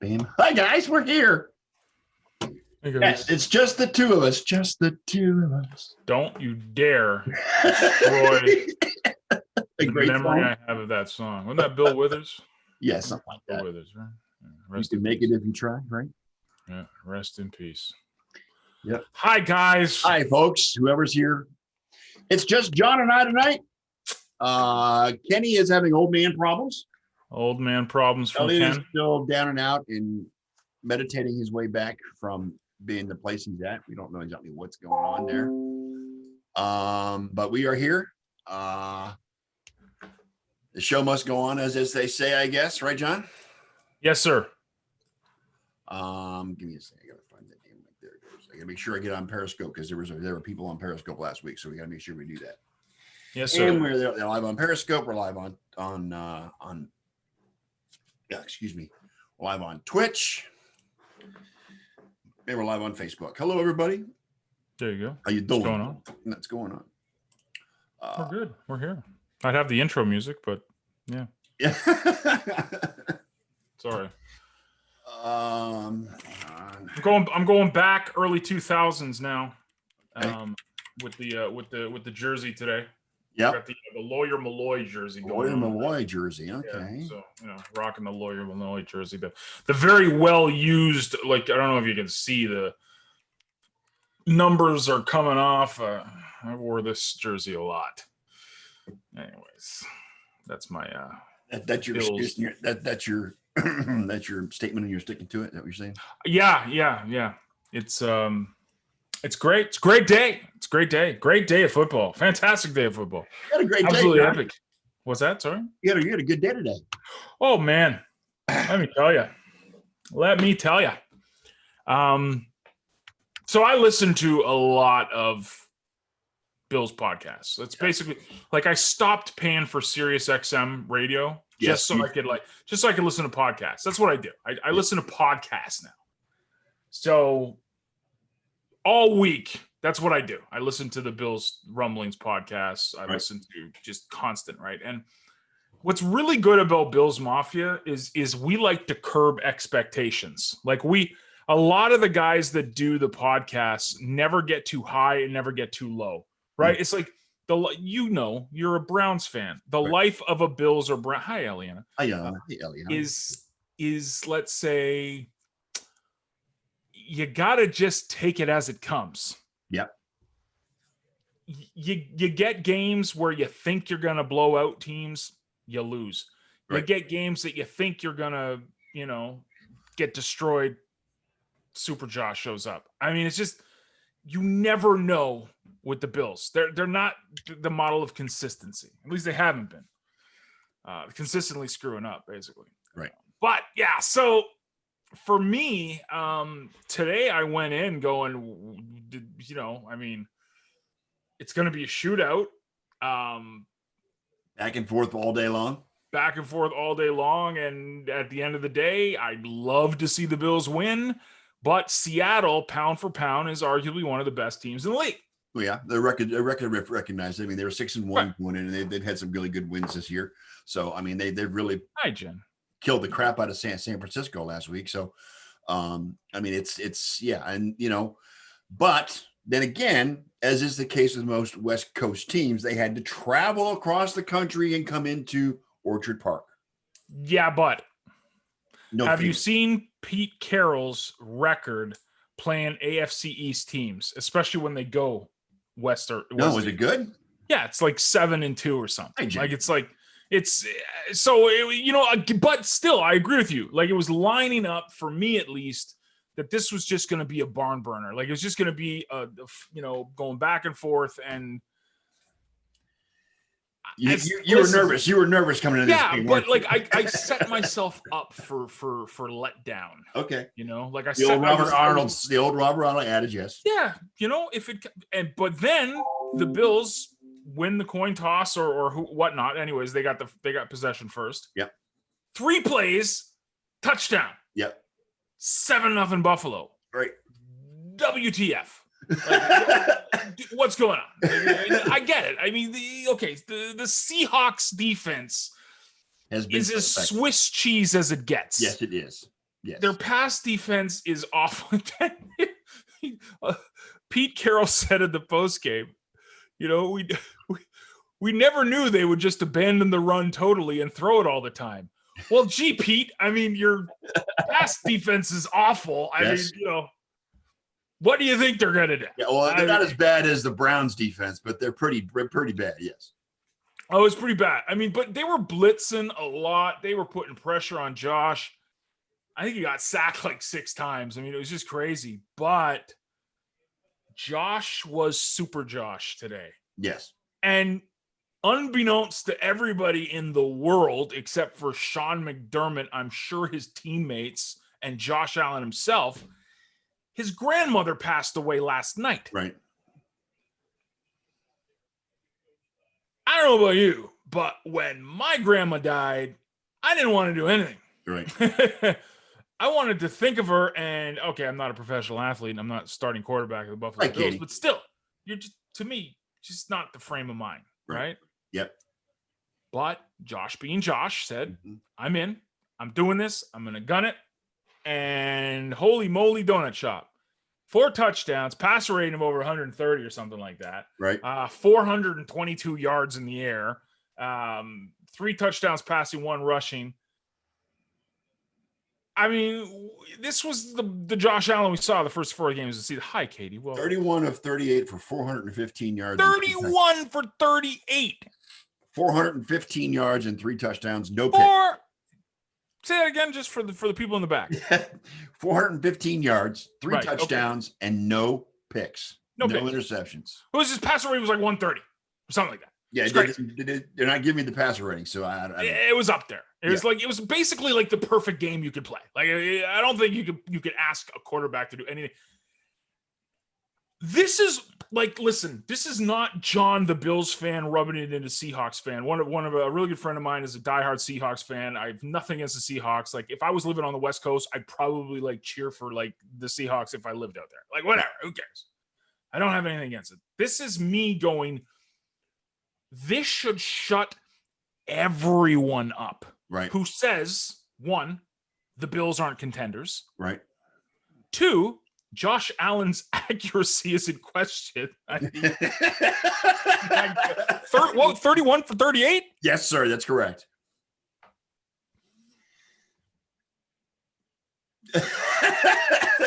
Bam. Hi guys, we're here. Hey guys. Yes, it's just the two of us. Just the two of us. Don't you dare destroy the great memory song. I have of that song. Wasn't that Bill Withers? Yeah, something like Bill that. Withers, right? Yeah, You rest can in make peace. it if you try, right? Yeah, rest in peace. Yep. Hi guys. Hi folks, whoever's here. It's just John and I tonight. Kenny is having old man problems. Old man problems from Elliot is Ken. still down and out and meditating his way back from being the place he's at. We don't know exactly what's going on there. But we are here. The show must go on, as they say, I guess, right, John? Yes, sir. Give me a second. I gotta find that name. There it goes. I gotta make sure I get on Periscope because there were people on Periscope last week, so we gotta make sure we do that. Yes, sir. And we're they're live on Periscope. We're live on live on Twitch. And we're live on Facebook. Hello, everybody. There you go. How you doing? What's going on? What's going on? We're good. We're here. I'd have the intro music, but yeah. Yeah. Sorry. Hang I'm going back early 2000s now. Okay. With the jersey today. Yep. Got the Lawyer Malloy jersey going Lawyer on. Malloy jersey. Okay. Yeah, so rocking the Lawyer Malloy jersey. The very well used, like, I don't know if you can see the numbers are coming off. I wore this jersey a lot. Anyways, that's my That's your Bills. that's your that's your statement and you're sticking to it. Is that what you're saying? Yeah. It's great. It's a great day. It's a great day. Great day of football. Fantastic day of football. You had a great Absolutely day. epic. What's that? Sorry? You had a good day today. Oh man. Let me tell you. So I listen to a lot of Bill's podcasts. That's basically like I stopped paying for Sirius XM radio just so I could listen to podcasts. That's what I do. I listen to podcasts now. So all week, that's what I do. I listen to the Bills Rumblings podcasts. I listen to just constant, right? And what's really good about Bills Mafia is we like to curb expectations. Like a lot of the guys that do the podcasts never get too high and never get too low, right? It's like you're a Browns fan. The life of a Bills or Brown. Hi, Eliana. Hi, Eliana. Is let's say you gotta just take it as it comes. Yep. You get games where you think you're gonna blow out teams, you lose. You get games that you think you're gonna, get destroyed. Super Josh shows up. I mean, it's just you never know with the Bills. They're not the model of consistency. At least they haven't been. Consistently screwing up, basically. Right. But yeah, so for me, today I went in going, it's going to be a shootout. Back and forth all day long. Back and forth all day long. And at the end of the day, I'd love to see the Bills win. But Seattle, pound for pound, is arguably one of the best teams in the league. Well, yeah, the record recognized. I mean, they were 6-1 going in, and they've had some really good wins this year. So, I mean, they've really killed the crap out of San Francisco last week. So, I mean, it's but then again, as is the case with most West Coast teams, they had to travel across the country and come into Orchard Park. Yeah, but have you fear. seen Pete Carroll's record playing AFC East teams, especially when they go West or West? No, is it good? Yeah, it's like 7-2 or something. But still, I agree with you. Like, it was lining up for me, at least, that this was just going to be a barn burner. Like, it was just going to be going back and forth. And you were nervous. You were nervous coming into this game. But like I set myself up for letdown. Okay. Like the old Robert Arnold adage, yes. Yeah, but then the Bills win the coin toss or whatnot. Anyways, they got possession first. Yep. 3 plays, touchdown. Yep. 7-0 Buffalo. Right. WTF. Like, what's going on? I get it. I mean, the Seahawks defense is as Swiss cheese as it gets. Yes, it is. Yes. Their pass defense is awful. Pete Carroll said in the post game, we never knew they would just abandon the run totally and throw it all the time. Well, gee, Pete, I mean, your pass defense is awful. I mean, what do you think they're going to do? Yeah, well, they're not as bad as the Browns defense, but they're pretty bad, yes. Oh, it's pretty bad. I mean, but they were blitzing a lot. They were putting pressure on Josh. I think he got sacked like 6 times. I mean, it was just crazy. But Josh was super Josh today. Yes. And unbeknownst to everybody in the world, except for Sean McDermott, I'm sure his teammates, and Josh Allen himself, his grandmother passed away last night. Right. I don't know about you, but when my grandma died, I didn't want to do anything. Right. I wanted to think of her and, okay, I'm not a professional athlete and I'm not starting quarterback of the Buffalo Bills, Katie. but still, you're just, to me, just not the frame of mind, right? Yep. But Josh being Josh said, I'm in, I'm doing this, I'm going to gun it, and holy moly donut shop. 4 touchdowns, passer rating of over 130 or something like that. Right. 422 yards in the air, 3 touchdowns passing, 1 rushing. I mean, this was the Josh Allen we saw the first 4 games of the season. Hi, Katie. Well, 31 of 38 for 415 yards. 31 for 38. 415 yards and 3 touchdowns. No pick. Say that again, just for the people in the back. 415 yards, 3 touchdowns, and no picks. No picks. Interceptions. It was his passer rating was like 130 or something like that. Yeah, they're not giving me the passer rating, so it was up there. It was basically like the perfect game you could play. Like, I don't think you could ask a quarterback to do anything. This is like, listen, this is not John the Bills fan rubbing it into Seahawks fan. One of a really good friend of mine is a diehard Seahawks fan. I have nothing against the Seahawks. Like, if I was living on the West Coast, I'd probably like cheer for like the Seahawks if I lived out there. Like, whatever, who cares? I don't have anything against it. This is me going, this should shut everyone up. Right. Who says, 1, the Bills aren't contenders. Right. 2, Josh Allen's accuracy is in question. I mean, 31 for 38? Yes, sir. That's correct.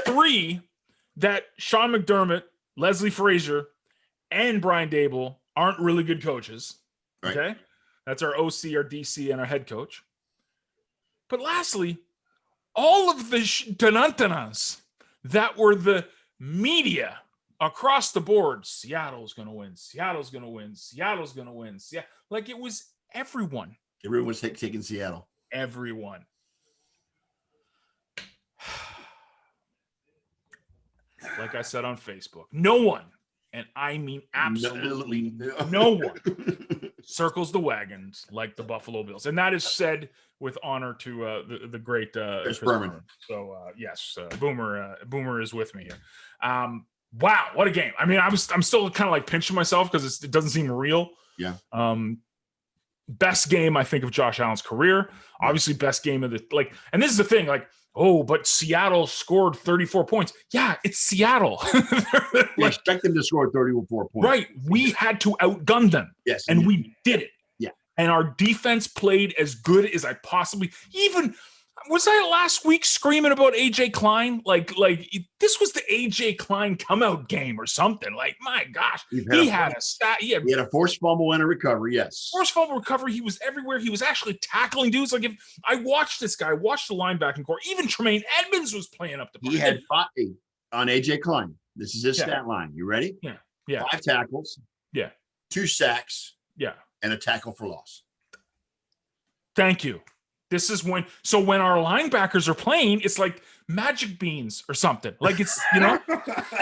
3, that Sean McDermott, Leslie Frazier, and Brian Dable aren't really good coaches. Right. Okay? That's our OC, our DC, and our head coach. But lastly, all of the Tanantanas that were the media across the board, Seattle's going to win, Seattle's going to win, Seattle's going to win. Like, it was everyone. Everyone was taking Seattle. Everyone. Like I said on Facebook, no one, and I mean absolutely no one, circles the wagons like the Buffalo Bills. And that is said with honor to the great Chris Berman. So yes, Boomer is with me here. Wow, what a game! I mean, I'm still kind of like pinching myself because it doesn't seem real. Yeah. Best game I think of Josh Allen's career. Obviously, best game of the and this is the thing, like, oh, but Seattle scored 34 points. Yeah, it's Seattle. You expect them to score 34 points. Right. We had to outgun them. Yes. And we did it. Yeah. And our defense played as good as I possibly was I last week screaming about AJ Klein? Like this was the AJ Klein come out game or something. Like, my gosh, he had a forced fumble and a recovery. Yes. Forced fumble recovery. He was everywhere. He was actually tackling dudes. Like, if I watched this guy, watched the linebacking core, even Tremaine Edmonds was playing up the park. He had 5 on AJ Klein. This is his stat line. You ready? Yeah. 5 tackles. Yeah. 2 sacks. Yeah. And a tackle for loss. Thank you. This is when our linebackers are playing, it's like magic beans or something. Like, it's,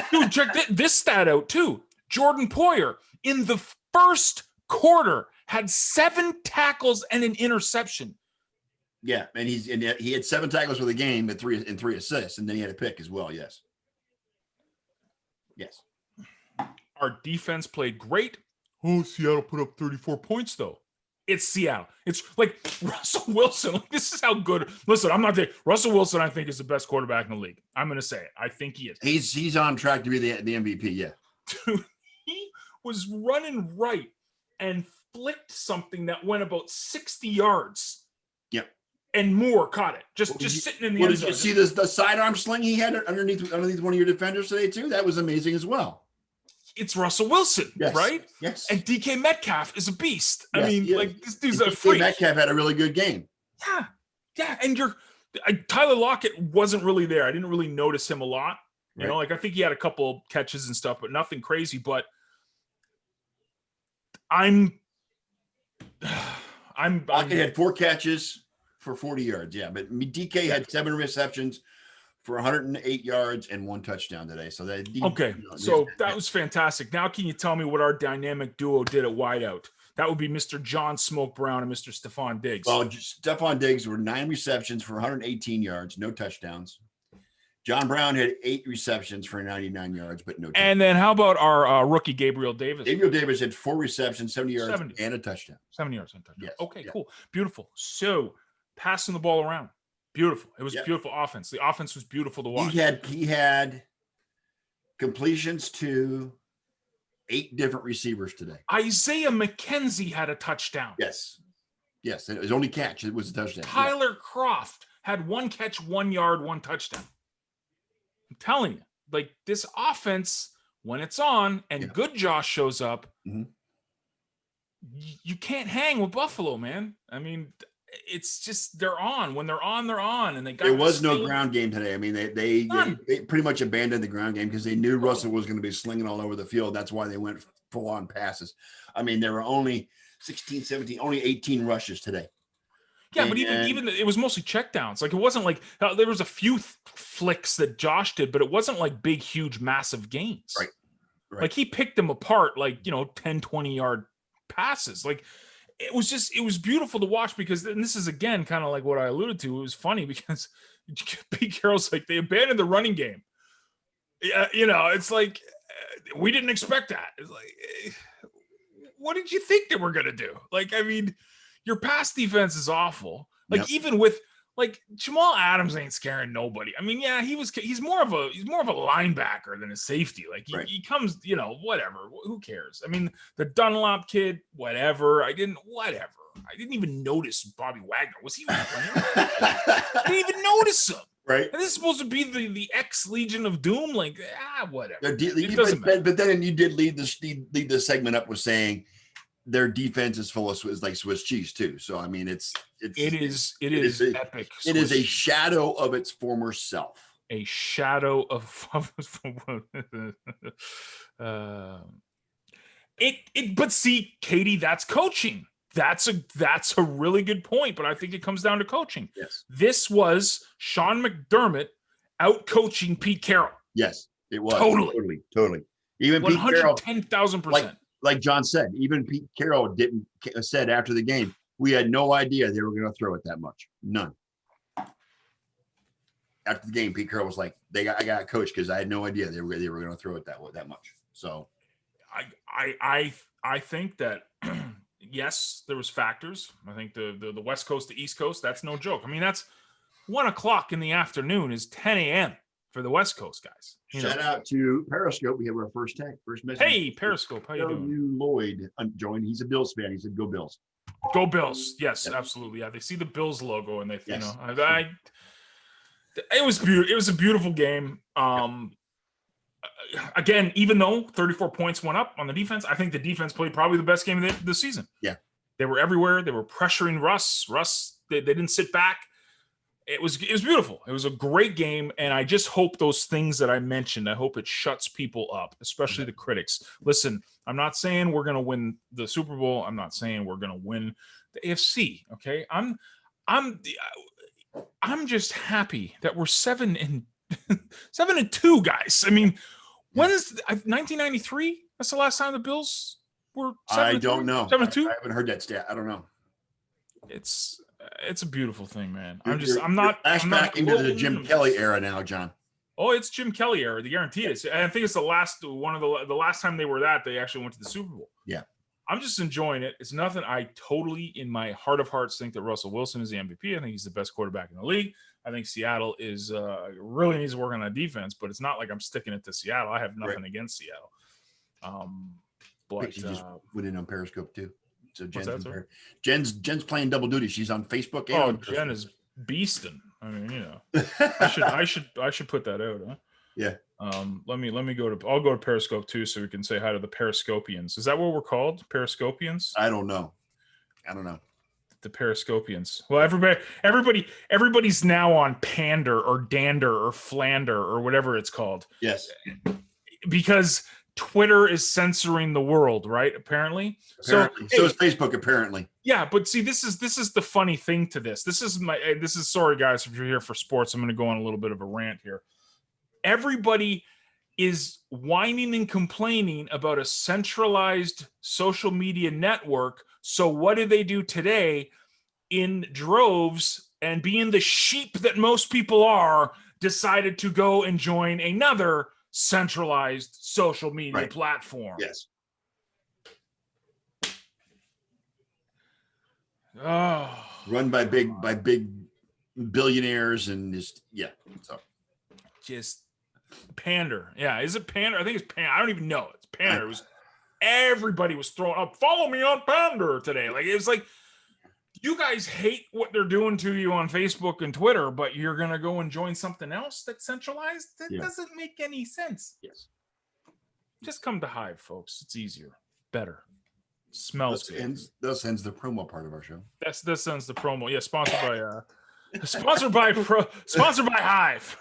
dude, check this stat out too. Jordan Poyer in the first quarter had 7 tackles and an interception. Yeah, and he had 7 tackles for the game and 3 assists, and then he had a pick as well. Yes. Yes. Our defense played great. Oh, Seattle put up 34 points though. It's Seattle. It's like Russell Wilson. Like, this is how good. Listen, I'm not there. Russell Wilson, I think, is the best quarterback in the league. I'm going to say it. I think he is. He's on track to be the MVP. Yeah. Dude, he was running right and flicked something that went about 60 yards. Yep. And Moore caught it. Just sitting in the end zone. Did you see the sidearm sling he had underneath one of your defenders today too? That was amazing as well. It's Russell Wilson, yes. right? Yes. And DK Metcalf is a beast. Yes, I mean, like, this dude's a DK freak. Metcalf had a really good game. Yeah. Yeah. And Tyler Lockett wasn't really there. I didn't really notice him a lot. You know, like, I think he had a couple catches and stuff, but nothing crazy. But Lockett had 4 catches for 40 yards. Yeah. But DK had 7 receptions for 108 yards and 1 touchdown today. So that that was fantastic. Now, can you tell me what our dynamic duo did at wideout? That would be Mr. John Smoke Brown and Mr. Stephon Diggs. Well, Stephon Diggs were 9 receptions for 118 yards, no touchdowns. John Brown had 8 receptions for 99 yards, but no touchdowns. And then how about our rookie Gabriel Davis? Gabriel Davis had 4 receptions, 70 yards, and a touchdown. 70 yards and a touchdown. Yes. Okay, cool. Beautiful. So passing the ball around. Beautiful. It was beautiful offense. The offense was beautiful to watch. He had completions to 8 different receivers today. Isaiah McKenzie had a touchdown. Yes. Yes. And his only catch, it was a touchdown. Tyler Kroft had 1 catch, 1 yard, 1 touchdown. I'm telling you, like, this offense, when it's on and good Josh shows up, you can't hang with Buffalo, man. I mean, it's just they're on. When they're on, and they got. There was no ground game today. I mean, they pretty much abandoned the ground game because they knew Russell was going to be slinging all over the field. That's why they went full on passes. I mean, there were only 16, 17, only 18 rushes today. Yeah, but even it was mostly checkdowns. Like, it wasn't like there was a few flicks that Josh did, but it wasn't like big, huge, massive gains. Right. Like, he picked them apart, like, 10, 20-yard passes. Like, it was beautiful to watch because, and this is again kind of like what I alluded to. It was funny because Pete Carroll's like, they abandoned the running game. It's like, we didn't expect that. It's like, what did you think they were gonna do? Like, I mean, your pass defense is awful. Like, even with, like, Jamal Adams ain't scaring nobody. I mean, yeah, he's more of a linebacker than a safety. Like, he comes, whatever. Who cares? I mean, the Dunlop kid, whatever. I didn't even notice Bobby Wagner. Was he even playing? I didn't even notice him. Right. And this is supposed to be the ex-Legion of Doom. Like, whatever. It doesn't matter. But then you did lead the segment up with saying their defense is full of like Swiss cheese too. So I mean, it is epic. It is a shadow of its former self. A shadow of But see, Katie, that's coaching. That's a really good point. But I think it comes down to coaching. Yes. This was Sean McDermott out coaching Pete Carroll. Yes, it was totally. Even 110,000%. Like John said, even Pete Carroll said after the game, we had no idea they were going to throw it that much. None. After the game, Pete Carroll was like, I got coached because I had no idea they were going to throw it that much. So I think that yes, there was factors. I think the West Coast to East Coast, that's no joke. I mean, that's 1:00 in the afternoon is 10 a.m. for the West Coast guys. Shout out to Periscope. We have our first message. Hey, Periscope, how you doing? Lloyd joined. He's a Bills fan. He said, "Go Bills." Go Bills. Yes, absolutely. Yeah, they see the Bills logo and they, it was beautiful. It was a beautiful game. Again, even though 34 points went up on the defense, I think the defense played probably the best game of the season. Yeah, they were everywhere. They were pressuring Russ. They didn't sit back. It was beautiful. It was a great game, and I just hope those things that I mentioned, I hope it shuts people up, especially the critics. Listen, I'm not saying we're going to win the Super Bowl. I'm not saying we're going to win the AFC, okay? I'm just happy that we're 7-2, guys. I mean, when is 1993? That's the last time the Bills were 7-3? I don't know. 7-2? I haven't heard that stat. I don't know. It's a beautiful thing, man. You're back into the Jim Kelly era now, John. Oh, it's Jim Kelly era. The guaranteed. I think it's the last time they were they actually went to the Super Bowl. Yeah. I'm just enjoying it. It's nothing. I totally, in my heart of hearts, think that Russell Wilson is the MVP. I think he's the best quarterback in the league. I think Seattle is really needs to work on that defense, but it's not like I'm sticking it to Seattle. I have nothing against Seattle. But she just went in on Periscope too. So Jen's playing double duty. She's on Facebook. And Jen is beasting. I mean, I should put that out. Huh? Yeah. Let me go to. I'll go to Periscope too, so we can say hi to the Periscopians. Is that what we're called? Periscopians? I don't know. The Periscopians. Well, everybody's now on Pander or Dander or Flander or whatever it's called. Yes. Because Twitter is censoring the world, right? Apparently. So is Facebook, apparently. Yeah, but see, this is the funny thing to this. This is sorry guys, if you're here for sports, I'm going to go on a little bit of a rant here. Everybody is whining and complaining about a centralized social media network. So what do they do today? In droves, and being the sheep that most people are, decided to go and join another centralized social media platform. Yes. Oh. Run by big billionaires and just pander. Yeah, is it pander? I think it's pander. I don't even know. It's pander. It was everybody was throwing up. Follow me on pander today. Like it was like you guys hate what they're doing to you on Facebook and Twitter, but you're gonna go and join something else that's centralized. That doesn't make any sense. Yes. Just come to Hive, folks. It's easier, better. Smells good. Thus ends the promo part of our show. This ends the promo. Yeah, sponsored by Hive.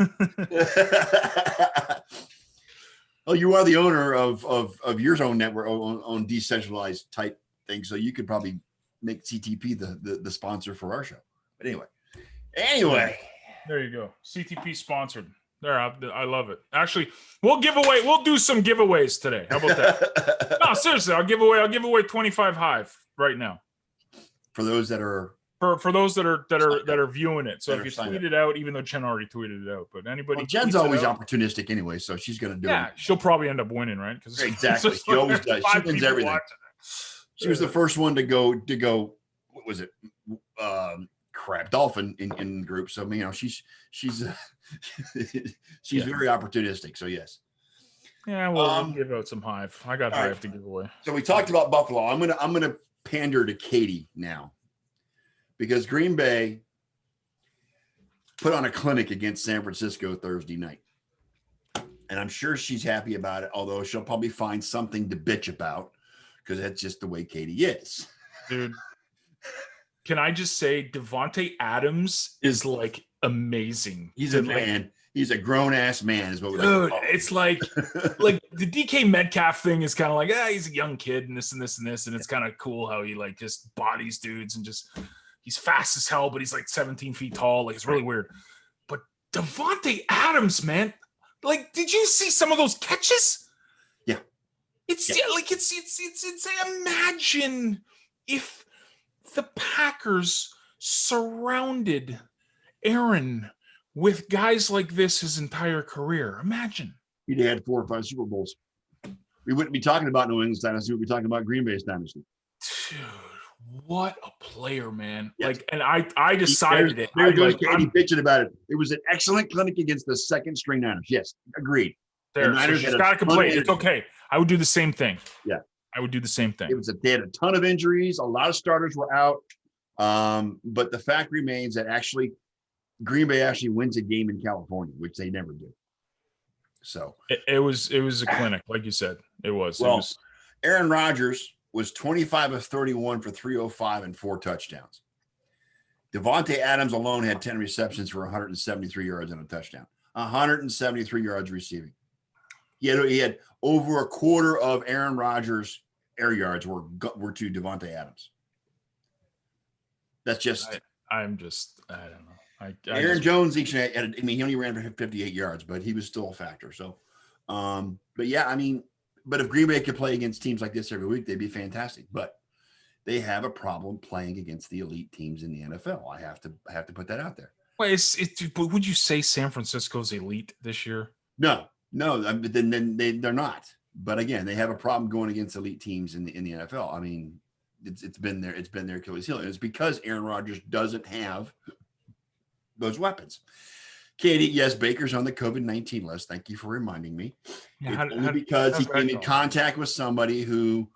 Well, you are the owner of your own network, on decentralized type thing, so you could probably make CTP the sponsor for our show. But anyway, there you go. CTP sponsored. There, I love it. Actually, we'll do some giveaways today. How about that? No, seriously, I'll give away 25 Hive right now. For those that are viewing it. So if you tweet it out, even though Jen already tweeted it out, but anybody, Jen's always opportunistic anyway, so she's gonna do it. Yeah, she'll probably end up winning, right? Because exactly, she always does. She wins everything. She was the first one to go. What was it? Dolphin in the group. So she's very opportunistic. So yes. Yeah, we'll give out some Hive. I got Hive to give away. So we talked about Buffalo. I'm gonna pander to Katie now, because Green Bay put on a clinic against San Francisco Thursday night, and I'm sure she's happy about it. Although she'll probably find something to bitch about, because that's just the way Katie is. Dude, can I just say Devontae Adams is like amazing. He's a man. He's a grown ass man, is what we dude. It's like the DK Metcalf thing is kind of like he's a young kid and this and this and this, and it's kind of cool how he like just bodies dudes and just he's fast as hell, but he's like 17 feet tall. Like it's really weird. But Devontae Adams, man, like, did you see some of those catches? Yeah. It's imagine if the Packers surrounded Aaron with guys like this his entire career. Imagine. He'd had 4 or 5 Super Bowls. We wouldn't be talking about New England's dynasty. We'd be talking about Green Bay's dynasty. Dude, what a player, man. Yes. Like, and I decided it. There goes Katie bitching about it. It was an excellent clinic against the second string Niners. Yes, agreed. There, so she's got to complain. It's okay. I would do the same thing. Yeah. I would do the same thing. They had a ton of injuries. A lot of starters were out. But the fact remains that Green Bay actually wins a game in California, which they never do. So it was a clinic, like you said. It was. Well, Aaron Rodgers was 25 of 31 for 305 and 4 touchdowns. Devontae Adams alone had 10 receptions for 173 yards and a touchdown. 173 yards receiving. He had over a quarter of Aaron Rodgers' air yards were to Devontae Adams. That's just. I don't know. Aaron Jones he only ran for 58 yards, but he was still a factor. So, but yeah, but if Green Bay could play against teams like this every week, they'd be fantastic. But they have a problem playing against the elite teams in the NFL. I have to put that out there. Well, but would you say San Francisco's elite this year? No, then they're not. But again, they have a problem going against elite teams in the NFL. I mean, it's been their Achilles heel. And it's because Aaron Rodgers doesn't have those weapons. Katie, yes, Baker's on the COVID-19 list. Thank you for reminding me. Yeah, It's only because he came in contact with somebody who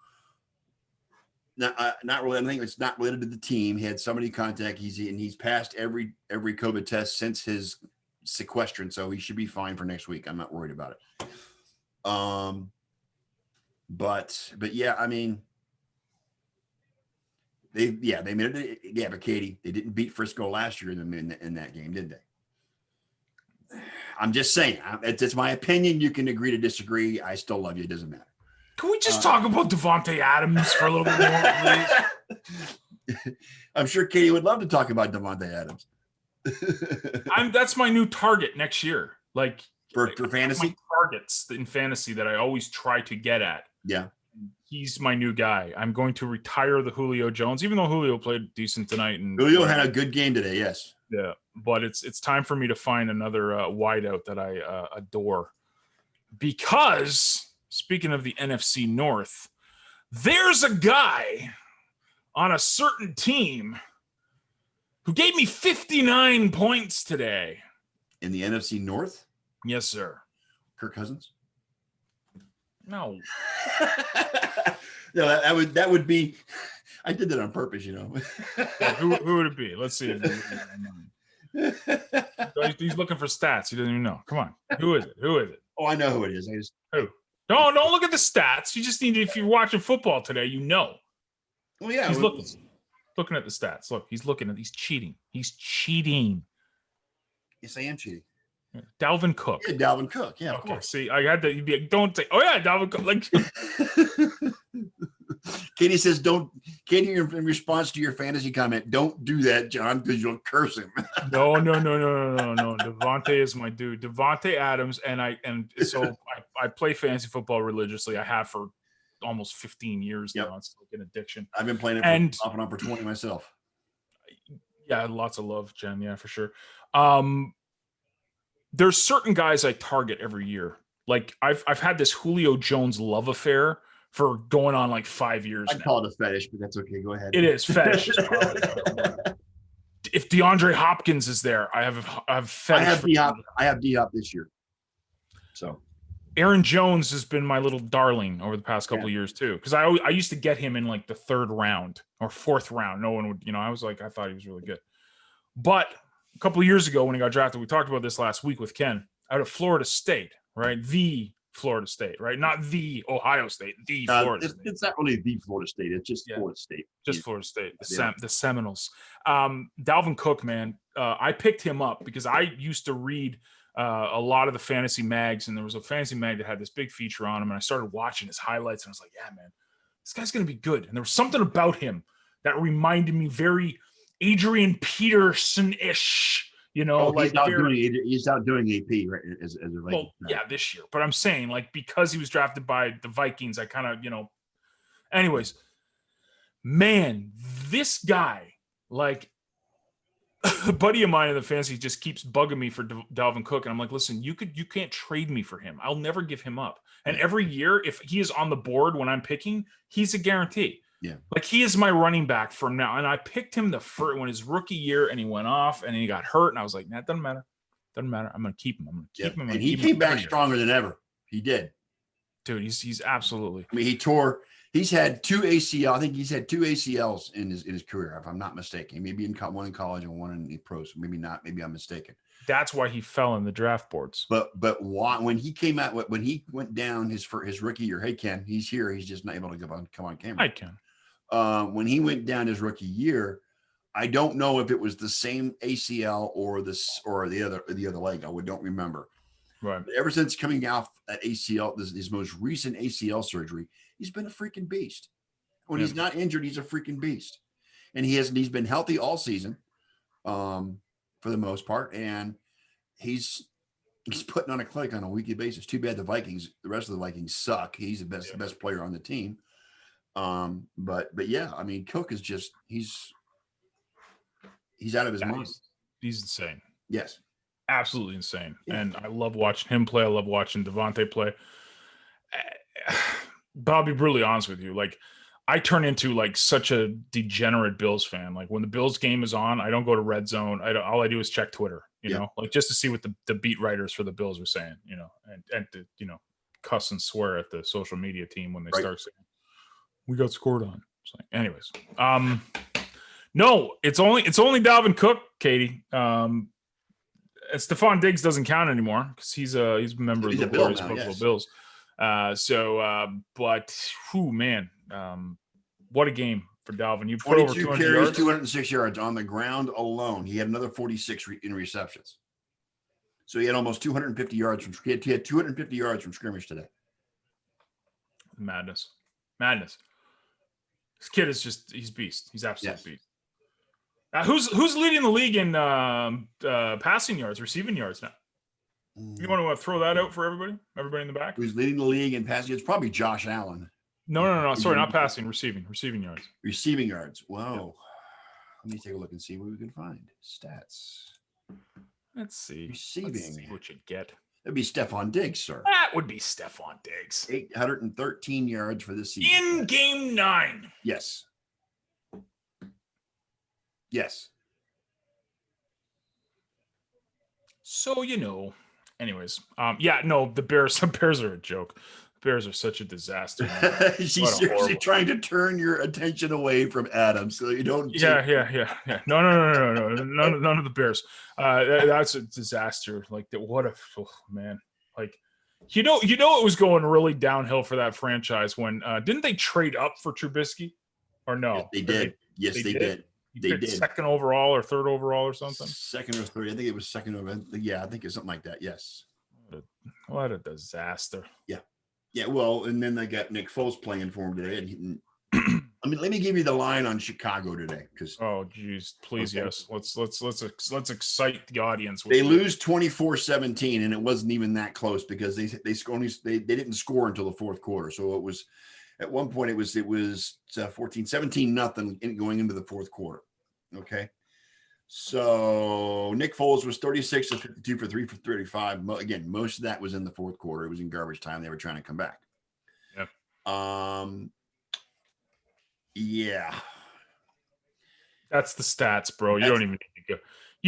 not really. I think it's not related to the team. He had somebody contact. He's passed every COVID test since his sequestration, so he should be fine for next week. I'm not worried about it. But yeah, I mean, they made it. Yeah, but Katie, they didn't beat Frisco last year in that game, did they? I'm just saying. It's my opinion. You can agree to disagree. I still love you. It doesn't matter. Can we just talk about Davante Adams for a little bit more, please? I'm sure Katie would love to talk about Davante Adams. That's my new target next year. Like for fantasy targets in fantasy that I always try to get at. Yeah. He's my new guy. I'm going to retire the Julio Jones, even though Julio played decent tonight. And Julio had a good game today. Yes. Yeah. But it's time for me to find another wideout that I adore. Because speaking of the NFC North, there's a guy on a certain team who gave me 59 points today. In the NFC North? Yes, sir. Kirk Cousins? No. No, that would be. I did that on purpose, you know. Yeah, who would it be? Let's see. He's looking for stats. He doesn't even know. Come on. Who is it? Oh, I know who it is. Who? No, don't look at the stats. You just need to, if you're watching football today, you know. Well, yeah. He's looking at the stats. Look, he's cheating. He's cheating. Yes, I am cheating. Dalvin Cook. Yeah, Dalvin Cook. Yeah, okay. See, I had to. Don't say. Oh yeah, Dalvin Cook. Like Katie says, "Don't." Katie, in response to your fantasy comment, don't do that, John, because you'll curse him. No. Davante is my dude. Davante Adams, so I play fantasy football religiously. I have for almost 15 years now. It's like an addiction. I've been playing it off and on for 20 myself. Yeah, lots of love, Jen. Yeah, for sure. There's certain guys I target every year. Like I've had this Julio Jones love affair for going on like 5 years. I call it a fetish, but that's okay. Go ahead. It is fetish. If DeAndre Hopkins is there, I have fetish. I have D-Hop this year. So Aaron Jones has been my little darling over the past couple of years too, because I used to get him in like the 3rd round or 4th round. No one would, I thought he was really good. But a couple of years ago when he got drafted, we talked about this last week with Ken, out of Florida State, right? The Florida State, right? Not the Ohio State, the Florida State. It's not really the Florida State. It's just Florida State. Just Florida State, the Seminoles. Dalvin Cook, man, I picked him up because I used to read a lot of the fantasy mags, and there was a fantasy mag that had this big feature on him, and I started watching his highlights, and I was like, yeah, man, this guy's going to be good. And there was something about him that reminded me very Adrian Peterson-ish, he's out doing AP, right? As a Viking. Well, yeah, this year. But I'm saying, like, because he was drafted by the Vikings, I kind of, anyways, man, this guy, like, a buddy of mine in the fantasy just keeps bugging me for Dalvin Cook. And I'm like, listen, you can't trade me for him. I'll never give him up. And every year, if he is on the board when I'm picking, he's a guarantee. Yeah. Like he is my running back from now. And I picked him when his rookie year and he went off and he got hurt. And I was like, nah, it doesn't matter. Doesn't matter. I'm going to keep him. And he came back stronger than ever. He did. Dude, he's absolutely. I mean, he's had 2 ACL. I think he's had 2 ACLs in his career, if I'm not mistaken. Maybe one in college and one in the pros. Maybe not. Maybe I'm mistaken. That's why he fell in the draft boards. But when he came out, when he went down his rookie year, hey Ken, he's here. He's just not able to come on camera. Hi Ken. When he went down his rookie year, I don't know if it was the same ACL or the other leg. I don't remember. Right. But ever since coming off that ACL, his most recent ACL surgery, he's been a freaking beast. When he's not injured, he's a freaking beast. And he's been healthy all season, for the most part, and he's putting on a clinic on a weekly basis. Too bad the rest of the Vikings suck. He's the best player on the team. But yeah, I mean, Cook is just he's out of his mind. He's insane. Yes, absolutely insane. Yeah. And I love watching him play. I love watching Davante play. but I'll be brutally honest with you. Like, I turn into like such a degenerate Bills fan. Like when the Bills game is on, I don't go to Red Zone. All I do is check Twitter, like just to see what the beat writers for the Bills are saying, and to, cuss and swear at the social media team when they start saying, we got scored on. It's like, anyways, no, it's only Dalvin Cook, Katie. Stephon Diggs doesn't count anymore because he's a member of the glorious Buffalo Bills. But man, what a game for Dalvin. You put over 200 carries, yards. 206 yards on the ground alone. He had another 46 in receptions. So he had almost 250 yards he had 250 yards from scrimmage today. Madness. This kid is he's beast. He's absolute beast. Who's leading the league in passing yards, receiving yards now? You want to throw that out for everybody in the back? Who's leading the league in passing? It's probably Josh Allen. No. Sorry, not passing, receiving yards. Receiving yards. Whoa. Let me take a look and see what we can find. Stats. Let's see. Receiving. Let's see what you get. That'd be Stephon Diggs, sir. That would be Stephon Diggs. 813 yards for this season. In game 9. Yes. So, anyways, the Bears are a joke. The Bears are such a disaster. She's seriously trying to turn your attention away from Adam so you don't. Yeah. No. None of the Bears. That's a disaster. Like that. What a man. Like, it was going really downhill for that franchise when didn't they trade up for Trubisky or no? Yes, they did. They did. They did. Second overall or third overall or something. Second or third. I think it was second overall. Yeah, I think it's something like that. Yes. What a disaster. Yeah. Well, and then they got Nick Foles playing for him today. And let me give you the line on Chicago today, because geez, please, okay. Yes. Let's excite the audience. They lose 24-17, and it wasn't even that close because they didn't score until the fourth quarter. So it was. At one point, it was 17-0 going into the fourth quarter. Okay. So Nick Foles was 36 of 52 for 335. Again, most of that was in the fourth quarter. It was in garbage time. They were trying to come back. Yep. Yeah. That's the stats, bro. You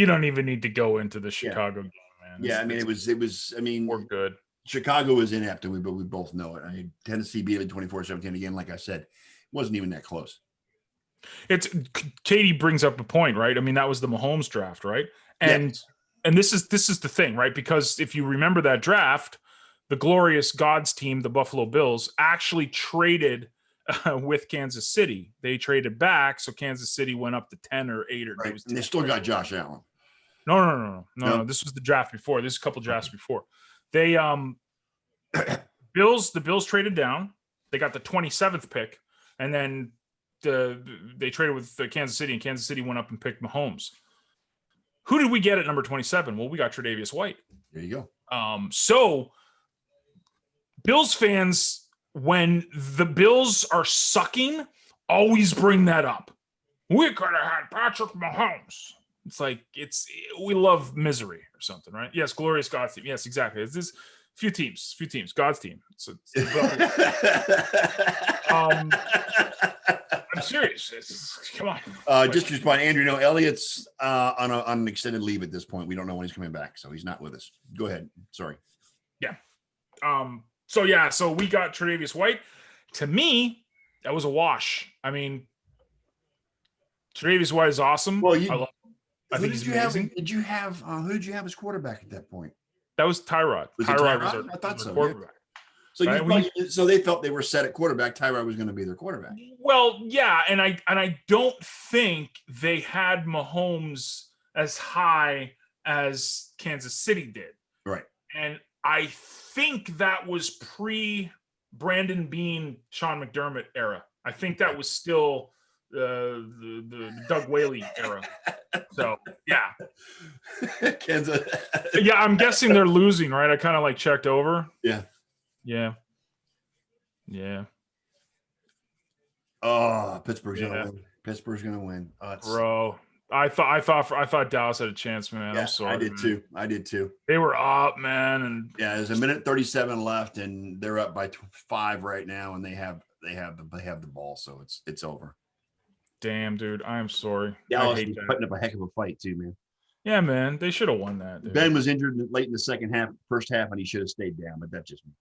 don't even need to go into the Chicago game, man. Yeah, it was. We're good. Chicago is inept, and we both know it. Tennessee beat it 24-17 again. Like I said, it wasn't even that close. Katie brings up a point, right? That was the Mahomes draft, right? And this is the thing, right? Because if you remember that draft, the glorious Gods team, the Buffalo Bills, actually traded with Kansas City. They traded back, so Kansas City went up to 10 or 8 or right. And they still got Josh Allen. No. This was the draft before. This is a couple drafts before. They the Bills traded down. They got the 27th pick, and then they traded with Kansas City, and Kansas City went up and picked Mahomes. Who did we get at number 27? Well, we got Tre'Davious White. There you go. So Bills fans, when the Bills are sucking, always bring that up. We could have had Patrick Mahomes. It's like we love misery or something, right? Yes, glorious God's team. Yes, exactly. It's this few teams, God's team. I'm serious. Come on. Just to respond, Andrew. No, Elliott's on an extended leave at this point. We don't know when he's coming back, so he's not with us. Go ahead. Sorry. Yeah. So we got Tre'Davious White. To me, that was a wash. Tre'Davious White is awesome. Well, I think he's amazing. Who did you have as quarterback at that point? That was Tyrod. Tyrod was I thought so. Quarterback. Yeah. So they felt they were set at quarterback. Tyrod was going to be their quarterback. Well, yeah, and I don't think they had Mahomes as high as Kansas City did. Right. And I think that was pre Brandon Beane, Sean McDermott era. I think that was still the Doug Whaley era. So yeah, Kansas. Yeah, I'm guessing they're losing, right? I kind of checked over. Yeah. Oh, Pittsburgh's gonna win. Pittsburgh's gonna win. Bro, I thought Dallas had a chance, man. Yeah, I'm sorry. I did man. too. I did too. They were up, man, and Yeah, there's a minute 37 left, and they're up by 5 right now, and they have the ball, so it's over. damn, dude, I'm sorry. I Dallas hate was that. putting up a heck of a fight too, man. Yeah, man, they should have won that. Dude. Ben was injured late in the first half, and he should have stayed down, but that's just me.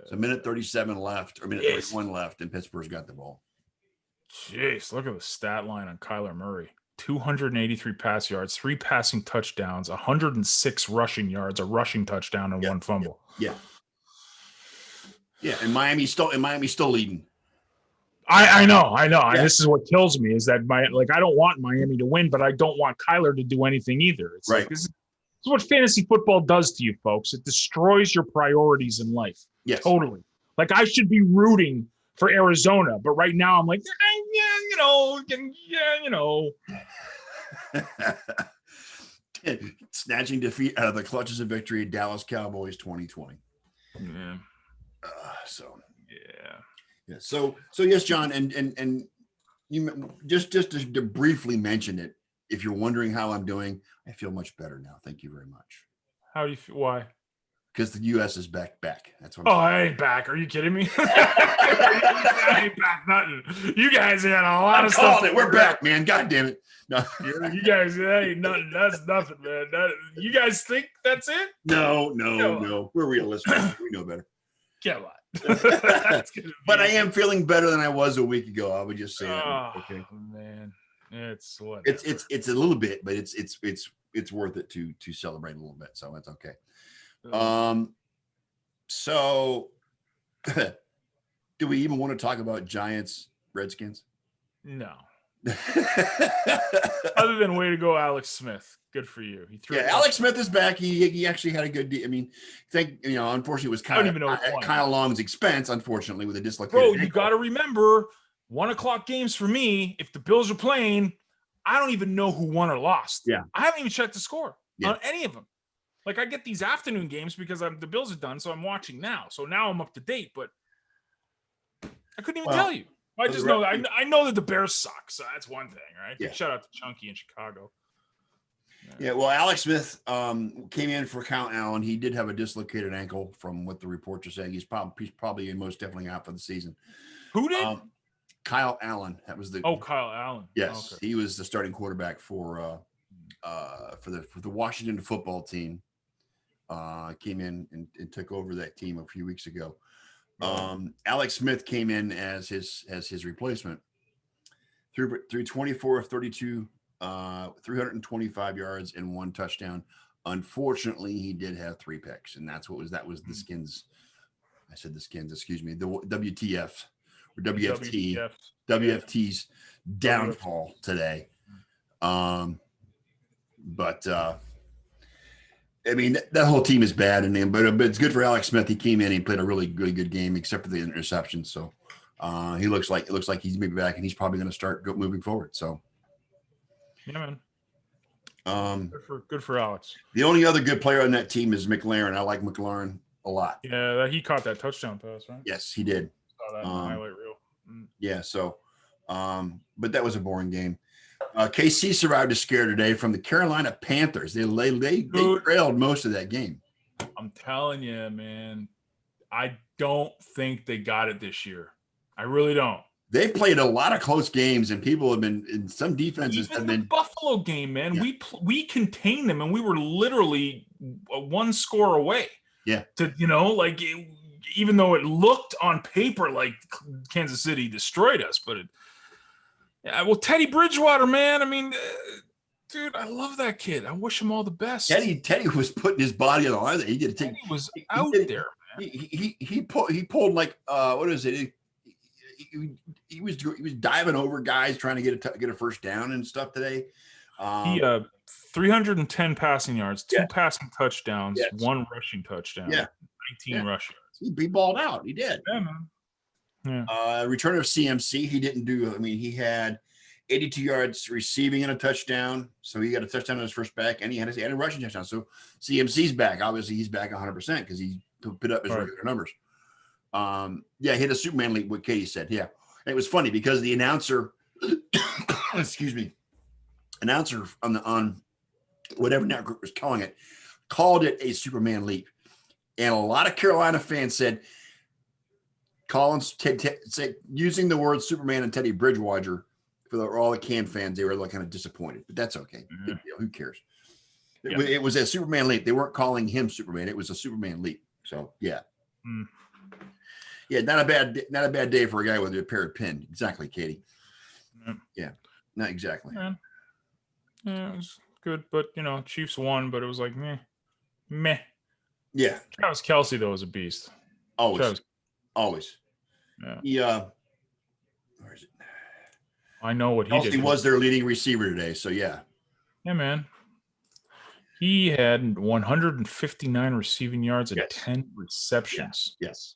So minute 37 left, or minute 31 left, and Pittsburgh's got the ball. Jeez, look at the stat line on Kyler Murray. 283 pass yards, 3 passing touchdowns, 106 rushing yards, a rushing touchdown, and 1 fumble. Yeah. And Miami's still leading. I know. Yeah. This is what kills me is that I don't want Miami to win, but I don't want Kyler to do anything either. It's right. Like, this is what fantasy football does to you, folks. It destroys your priorities in life. Yes. Totally. Like, I should be rooting for Arizona, but right now I'm like, Snatching defeat out of the clutches of victory, Dallas Cowboys 2020. Yeah. Yeah. So yes, John, and you just to briefly mention it. If you're wondering how I'm doing, I feel much better now. Thank you very much. How do you feel? Why? Because the U.S. is back. That's what. I ain't back. Are you kidding me? I ain't back. Nothing. You guys had a lot of stuff. We're back, man. God damn it. No. You guys, that ain't nothing. That's nothing, man. You guys think that's it? No. We're realistic. We know better. Come on. But I am feeling better than I was a week ago. I would just say that. Okay, man. It's what it's a little bit, but it's worth it to celebrate a little bit. So that's okay. So do we even want to talk about Giants Redskins? No. Other than way to go, Alex Smith. Good for you. He threw. Yeah, Alex Smith is back. He actually had a good. I mean, unfortunately, it was kind of at Kyle Long's expense. Unfortunately, with a dislocated. Bro, you got to remember 1:00 games for me. If the Bills are playing, I don't even know who won or lost. Yeah, I haven't even checked the score on any of them. Like, I get these afternoon games because the Bills are done, so I'm watching now. So now I'm up to date, but I couldn't even tell you. I just know I know that the Bears suck, so that's one thing, right? Yeah. Shout out to Chunky in Chicago. Yeah, well, Alex Smith came in for Kyle Allen. He did have a dislocated ankle, from what the reports are saying. He's probably most definitely out for the season. Who did? Kyle Allen. That was Kyle Allen. Yes, okay. He was the starting quarterback for the Washington football team. Came in and took over that team a few weeks ago. Alex Smith came in as his replacement. Through 24 of 32. 325 yards and 1 touchdown. Unfortunately, he did have 3 picks, and that was the Skins. I said the Skins, excuse me, the WTF or WFT's downfall today. But I mean, that whole team is bad, but it's good for Alex Smith. He came in and played a really good game, except for the interception. So it looks like he's maybe back, and he's probably going to start moving forward. So. Yeah, man. Good for Alex. The only other good player on that team is McLaurin. I like McLaurin a lot. Yeah, he caught that touchdown pass, right? Yes, he did. Saw that in the highlight reel. Yeah, so but that was a boring game. KC survived a scare today from the Carolina Panthers. They trailed most of that game. I'm telling you, man. I don't think they got it this year. I really don't. They've played a lot of close games, and people have been in some defenses. Even the Buffalo game, man. Yeah. We contained them, and we were literally 1 score away. Yeah. Even though it looked on paper like Kansas City destroyed us, but Teddy Bridgewater, man. I mean, dude, I love that kid. I wish him all the best. Teddy was putting his body on the line. He did. Teddy was out there, man. He pulled like what is it? He was diving over guys trying to get a first down and stuff today. He 310 passing yards, 2 passing touchdowns, 1 rushing touchdown, 19 rush yards. He balled out. He did. Yeah, man. Yeah. Return of CMC. He didn't do. I mean, he had 82 yards receiving and a touchdown. So he got a touchdown on his first back, and he had a rushing touchdown. So CMC's back. Obviously, he's back 100% because he put up his regular numbers. He hit a Superman league, what Katie said. Yeah. And it was funny because the announcer, excuse me, announcer on whatever network was calling it, called it a Superman leap. And a lot of Carolina fans said, Collins said using the word Superman and Teddy Bridgewater for all the Cam fans, they were like kind of disappointed, but that's okay. Yeah. Who cares? Yeah. It was a Superman leap. They weren't calling him Superman. It was a Superman leap. So yeah. Yeah, not a bad day for a guy with a pair of pin. Exactly, Katie. Yeah, not exactly. Yeah, it was good, but Chiefs won, but it was like meh. Yeah. Travis Kelce though was a beast. Always. Yeah. Where is it? I know what he Kelce did. was their leading receiver today, so yeah. Yeah, man. He had 159 receiving yards and 10 receptions. Yes.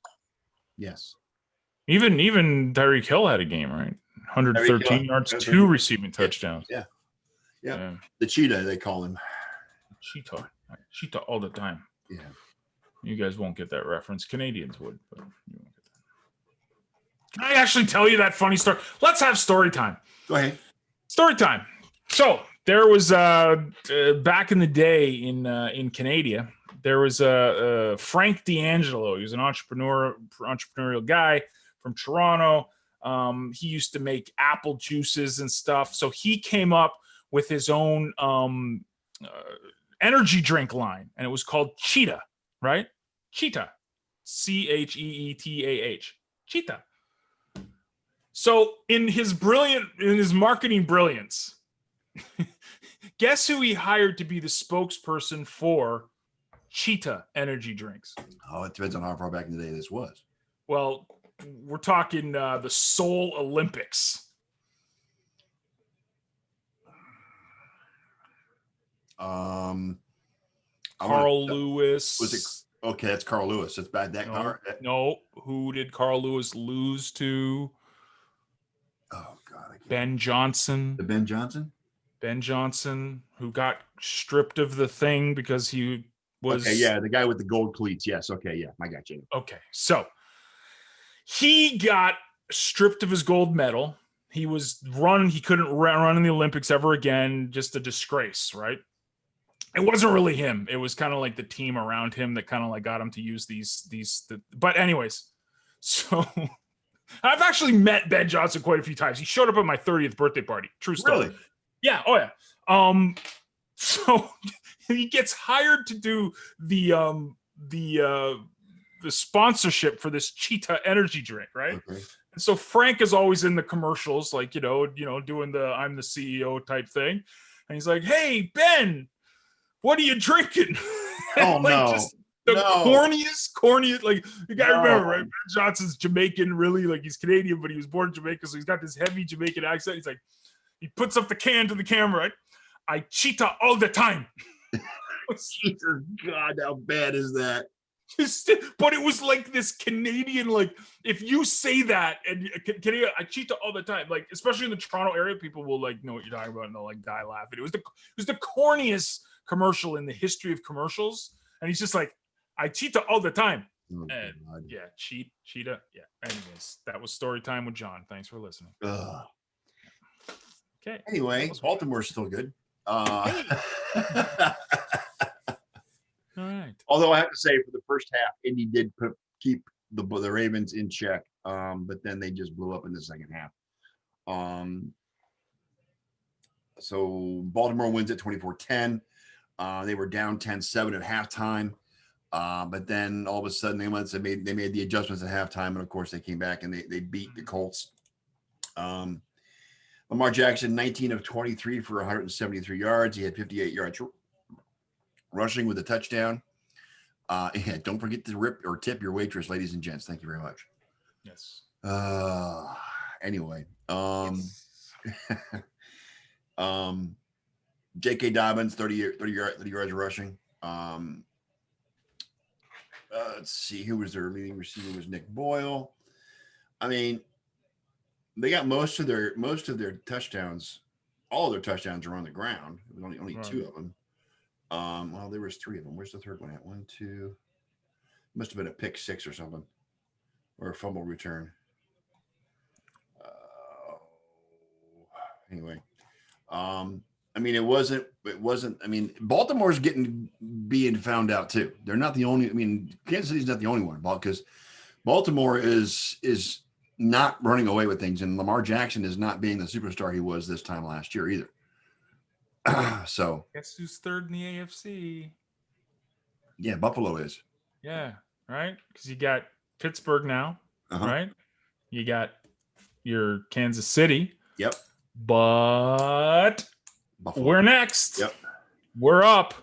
Even Tyreek Hill had a game, right? 113 yards, 2 receiving touchdowns. Yeah. The cheetah, they call him. Cheetah all the time. Yeah. You guys won't get that reference. Canadians would, but you won't get that. Can I actually tell you that funny story? Let's have story time. Go ahead. Story time. So there was back in the day in Canada, there was Frank D'Angelo. He was an entrepreneurial guy from Toronto. He used to make apple juices and stuff. So he came up with his own energy drink line, and it was called Cheetah, right? Cheetah. Cheetah. Cheetah. So in his marketing brilliance, guess who he hired to be the spokesperson for Cheetah energy drinks? Oh, it depends on how far back in the day this was. Well, we're talking the Seoul Olympics. Carl Lewis. Was it okay? That's Carl Lewis. That's bad. No. Who did Carl Lewis lose to? Oh God. Ben Johnson. The Ben Johnson. Ben Johnson, who got stripped of the thing because he was. Okay, yeah, the guy with the gold cleats. Yes. Okay, yeah, I got you. Okay, so he got stripped of his gold medal. He couldn't run in the Olympics ever again. Just a disgrace, right? It wasn't really him. It was kind of like the team around him that kind of like got him to use these. But anyways, so I've actually met Ben Johnson quite a few times. He showed up at my 30th birthday party. True story. Really? Yeah. Oh yeah. So he gets hired to do the sponsorship for this Cheetah energy drink, right? Okay. And so Frank is always in the commercials, like doing the I'm the CEO type thing, and he's like, "Hey Ben, what are you drinking?" Oh like, no. Just the corniest, like you gotta remember, right? Ben Johnson's Jamaican, really, like he's Canadian, but he was born in Jamaica, so he's got this heavy Jamaican accent. He's like, he puts up the can to the camera, right? I cheetah all the time. Jesus God, how bad is that? But it was like this Canadian, like if you say that and I cheetah all the time, like especially in the Toronto area, people will like know what you're talking about and they'll like die laughing. It was the corniest commercial in the history of commercials, and he's just like, I cheetah all the time. Oh, and God. yeah, cheetah. Yeah. Anyways, that was story time with John. Thanks for listening. Ugh. Okay. Anyway, Baltimore's still good. All right. Although I have to say, for the first half, Indy did keep the Ravens in check, but then they just blew up in the second half. So Baltimore wins at 24-10. They were down 10-7 at halftime, but then all of a sudden they made the adjustments at halftime, and of course they came back and they beat the Colts. Lamar Jackson, 19 of 23 for 173 yards. He had 58 yards rushing with a touchdown. Yeah, don't forget to rip or tip your waitress, ladies and gents. Thank you very much. Yes. Anyway, Yes. J.K. Dobbins, 30 yards rushing. Let's see, who was their leading receiver? Was Nick Boyle. I mean, they got most of their touchdowns. All of their touchdowns are on the ground. It was only Right. 2 of them. Well, there was 3 of them. Where's the third one at? 1, 2. Must have been a pick 6 or something, or a fumble return. anyway. I mean, it wasn't, I mean, Baltimore's being found out too. They're not the only, I mean, Kansas City's not the only one, because Baltimore is not running away with things, and Lamar Jackson is not being the superstar he was this time last year either. So guess who's third in the AFC? Yeah, Buffalo is. Yeah, right? Because you got Pittsburgh now, right? You got your Kansas City. Yep. But Buffalo. We're next. Yep. We're up.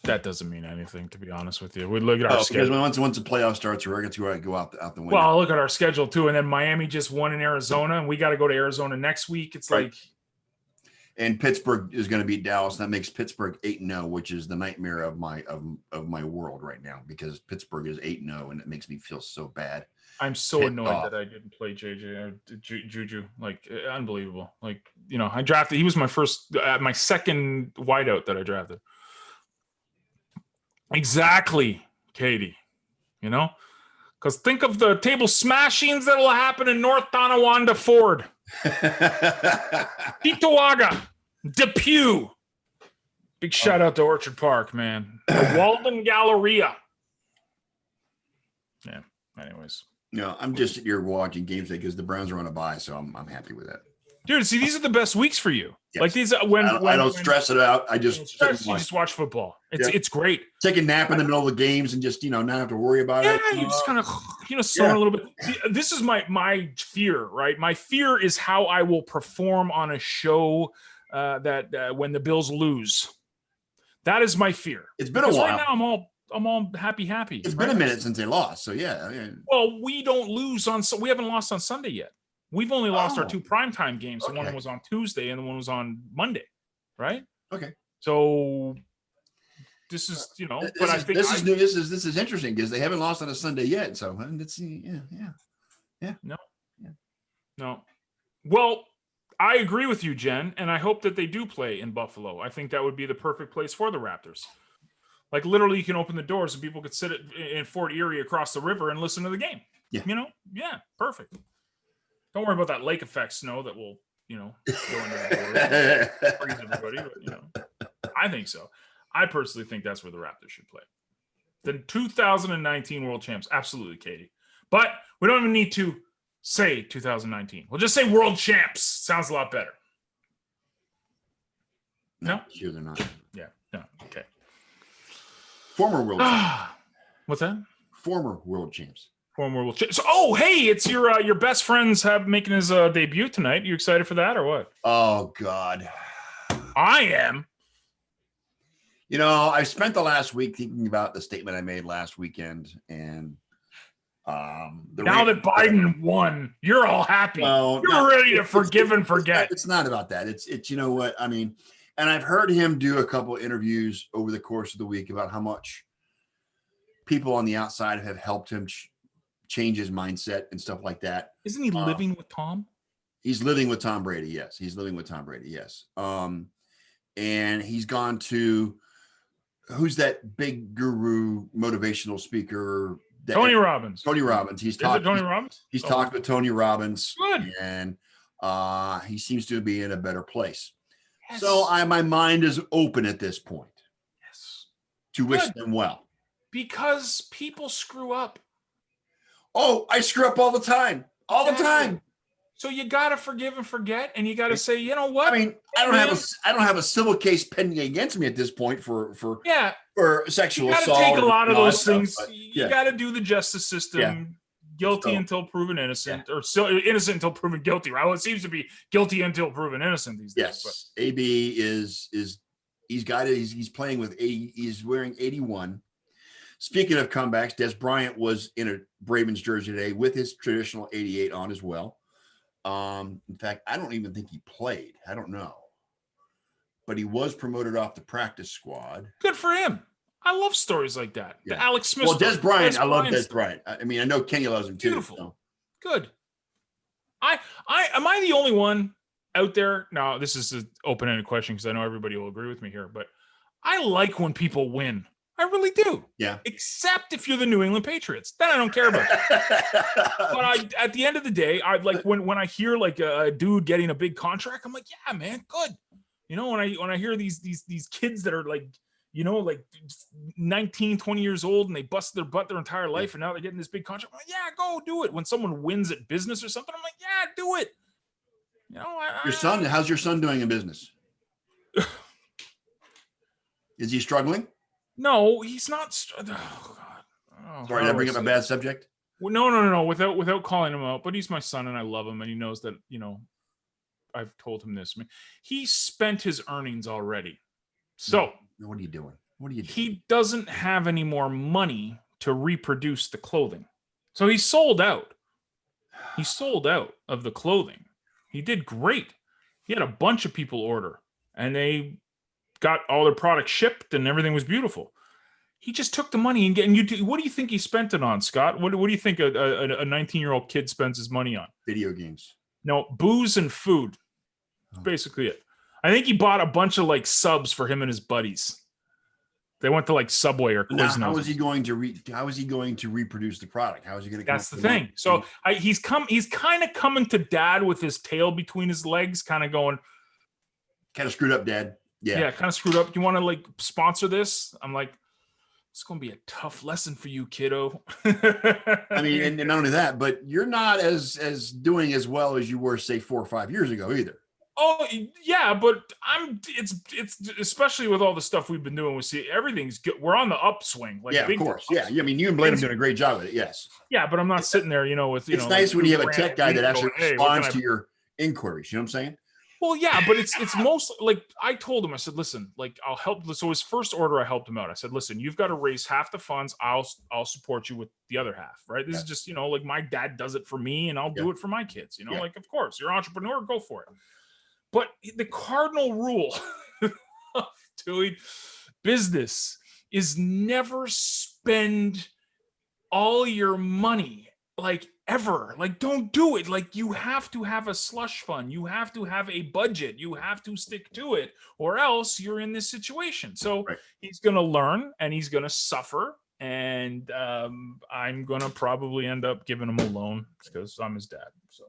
That doesn't mean anything, to be honest with you. We look at our schedule. Because once the playoff starts, we're going to go out the window. Well, look at our schedule too, and then Miami just won in Arizona, and we got to go to Arizona next week. It's right. And Pittsburgh is going to beat Dallas. That makes Pittsburgh 8-0, which is the nightmare of my world right now, because Pittsburgh is 8-0, and it makes me feel so bad. I'm so annoyed that I didn't play Juju. Like, unbelievable. Like, I drafted. He was my second wideout that I drafted. Exactly, Katie. Because think of the table smashings that will happen in North Tonawanda Ford. Petowaga, Depew. Big shout out to Orchard Park, man. The Walden Galleria. Yeah. Anyways. I'm just here watching games because the Browns are on a bye, so I'm happy with that. Dude, see, these are the best weeks for you. Yes. Like these, when I don't stress it out. I just you just watch football. It's great. Take a nap in the middle of the games and just not have to worry about it. Yeah, you just kind of soar a little bit. See, this is my fear, right? My fear is how I will perform on a show that when the Bills lose. That is my fear. It's been a while. Right now, I'm all happy. It's been a minute since they lost, so yeah. Well, we don't lose we haven't lost on Sunday yet. We've only lost our two primetime games. Okay. One was on Tuesday and the one was on Monday, right? Okay. So this is, but I think this is interesting because they haven't lost on a Sunday yet. So let's see. Yeah. No. Well, I agree with you, Jen, and I hope that they do play in Buffalo. I think that would be the perfect place for the Raptors. Like, literally, you can open the doors and people could sit in Fort Erie across the river and listen to the game. Yeah. Yeah, perfect. Don't worry about that lake effect snow that will, go into the doors, freeze everybody. But, I think so. I personally think that's where the Raptors should play. The 2019 World Champs, absolutely, Katie. But we don't even need to say 2019. We'll just say World Champs. Sounds a lot better. No? Sure they're not. Yeah. No. Okay. Former World Champs. What's that? Former World Champs. Former World Champs. So, hey, it's your best friend's making his debut tonight. You excited for that or what? Oh, God. I am. I spent the last week thinking about the statement I made last weekend, and now that Biden won, you're all happy. Well, you're ready to forgive and forget. It's not about that. It's you know what I mean. And I've heard him do a couple interviews over the course of the week about how much people on the outside have helped him change his mindset and stuff like that. Isn't he living with Tom? He's living with Tom Brady. Yes, he's living with Tom Brady. Yes. And he's gone to who's that big guru motivational speaker? Tony Robbins. Tony Robbins. He's talked. Tony Robbins. He's talked with Tony Robbins. Good. And he seems to be in a better place. Yes. So my mind is open at this point. Yes. To wish them well. Because people screw up. Oh, I screw up all the time. All the time. So you gotta forgive and forget, and you gotta say, you know what? I mean, I don't have a civil case pending against me at this point for sexual assault. You gotta take a lot of those things. You gotta do the justice system. Guilty until proven innocent, or still innocent until proven guilty. Right? Well, it seems to be guilty until proven innocent these days. Yes, but. AB is he's playing with 80. He's wearing 81. Speaking of comebacks, Des Bryant was in a Ravens jersey today with his traditional 88 on as well. In fact, I don't even think he played. I don't know, but he was promoted off the practice squad. Good for him. I love stories like that. Yeah. The Alex Smith. Well, Des Bryant, I love Des Bryant. I mean, I know Kenny loves him too. Beautiful. So. Good. Am I the only one out there? Now, this is an open-ended question because I know everybody will agree with me here, but I like when people win. I really do. Yeah. Except if you're the New England Patriots, then I don't care about you. But at the end of the day, I like when I hear like a dude getting a big contract, I'm like, yeah, man, good. You know, when I hear these kids that are like, you know, like 19, 20 years old and they busted their butt their entire life and now they're getting this big contract. I'm like, yeah, go do it. When someone wins at business or something, I'm like, yeah, do it. You know, how's your son doing in business? Is he struggling? No, he's not. Oh, God. Sorry, did I bring up a bad subject? Well, no. Without calling him out, but he's my son and I love him and he knows that, you know, I've told him this. I mean, he spent his earnings already. So what are you doing? He doesn't have any more money to reproduce the clothing. So he sold out. He sold out of the clothing. He did great. He had a bunch of people order and they got all their products shipped and everything was beautiful. He just took the money and what do you think he spent it on, Scott? What do you think a 19-year-old kid spends his money on? Video games. No, booze and food. That's basically it. I think he bought a bunch of like subs for him and his buddies. They went to like Subway or Quiznos. How is he going to reproduce the product? How is he going to? That's the thing. So he's kind of coming to dad with his tail between his legs, kind of going. Kind of screwed up, Dad. Yeah, kind of screwed up. Do you want to like sponsor this? I'm like, it's going to be a tough lesson for you, kiddo. I mean, and not only that, but you're not as doing as well as you were, say, 4 or 5 years ago either. Oh yeah, but it's especially with all the stuff we've been doing. We see everything's good. We're on the upswing. Like, yeah, of course. Yeah. I mean, you and Blaine have done a great job at it. Yes. Yeah, but I'm not sitting there, you know, with, it's nice when you have a tech guy that actually responds to your inquiries. You know what I'm saying? Well, yeah, but it's mostly like I told him, I said, listen, like I'll help. So his first order, I helped him out. I said, listen, you've got to raise half the funds. I'll support you with the other half. Right. This is just, you know, like my dad does it for me and I'll do it for my kids. You know, like, of course, you're an entrepreneur, go for it. But the cardinal rule of doing business is never spend all your money, like ever. Like, don't do it. Like, you have to have a slush fund. You have to have a budget. You have to stick to it, or else you're in this situation. So he's going to learn and he's going to suffer. And I'm going to probably end up giving him a loan because I'm his dad. So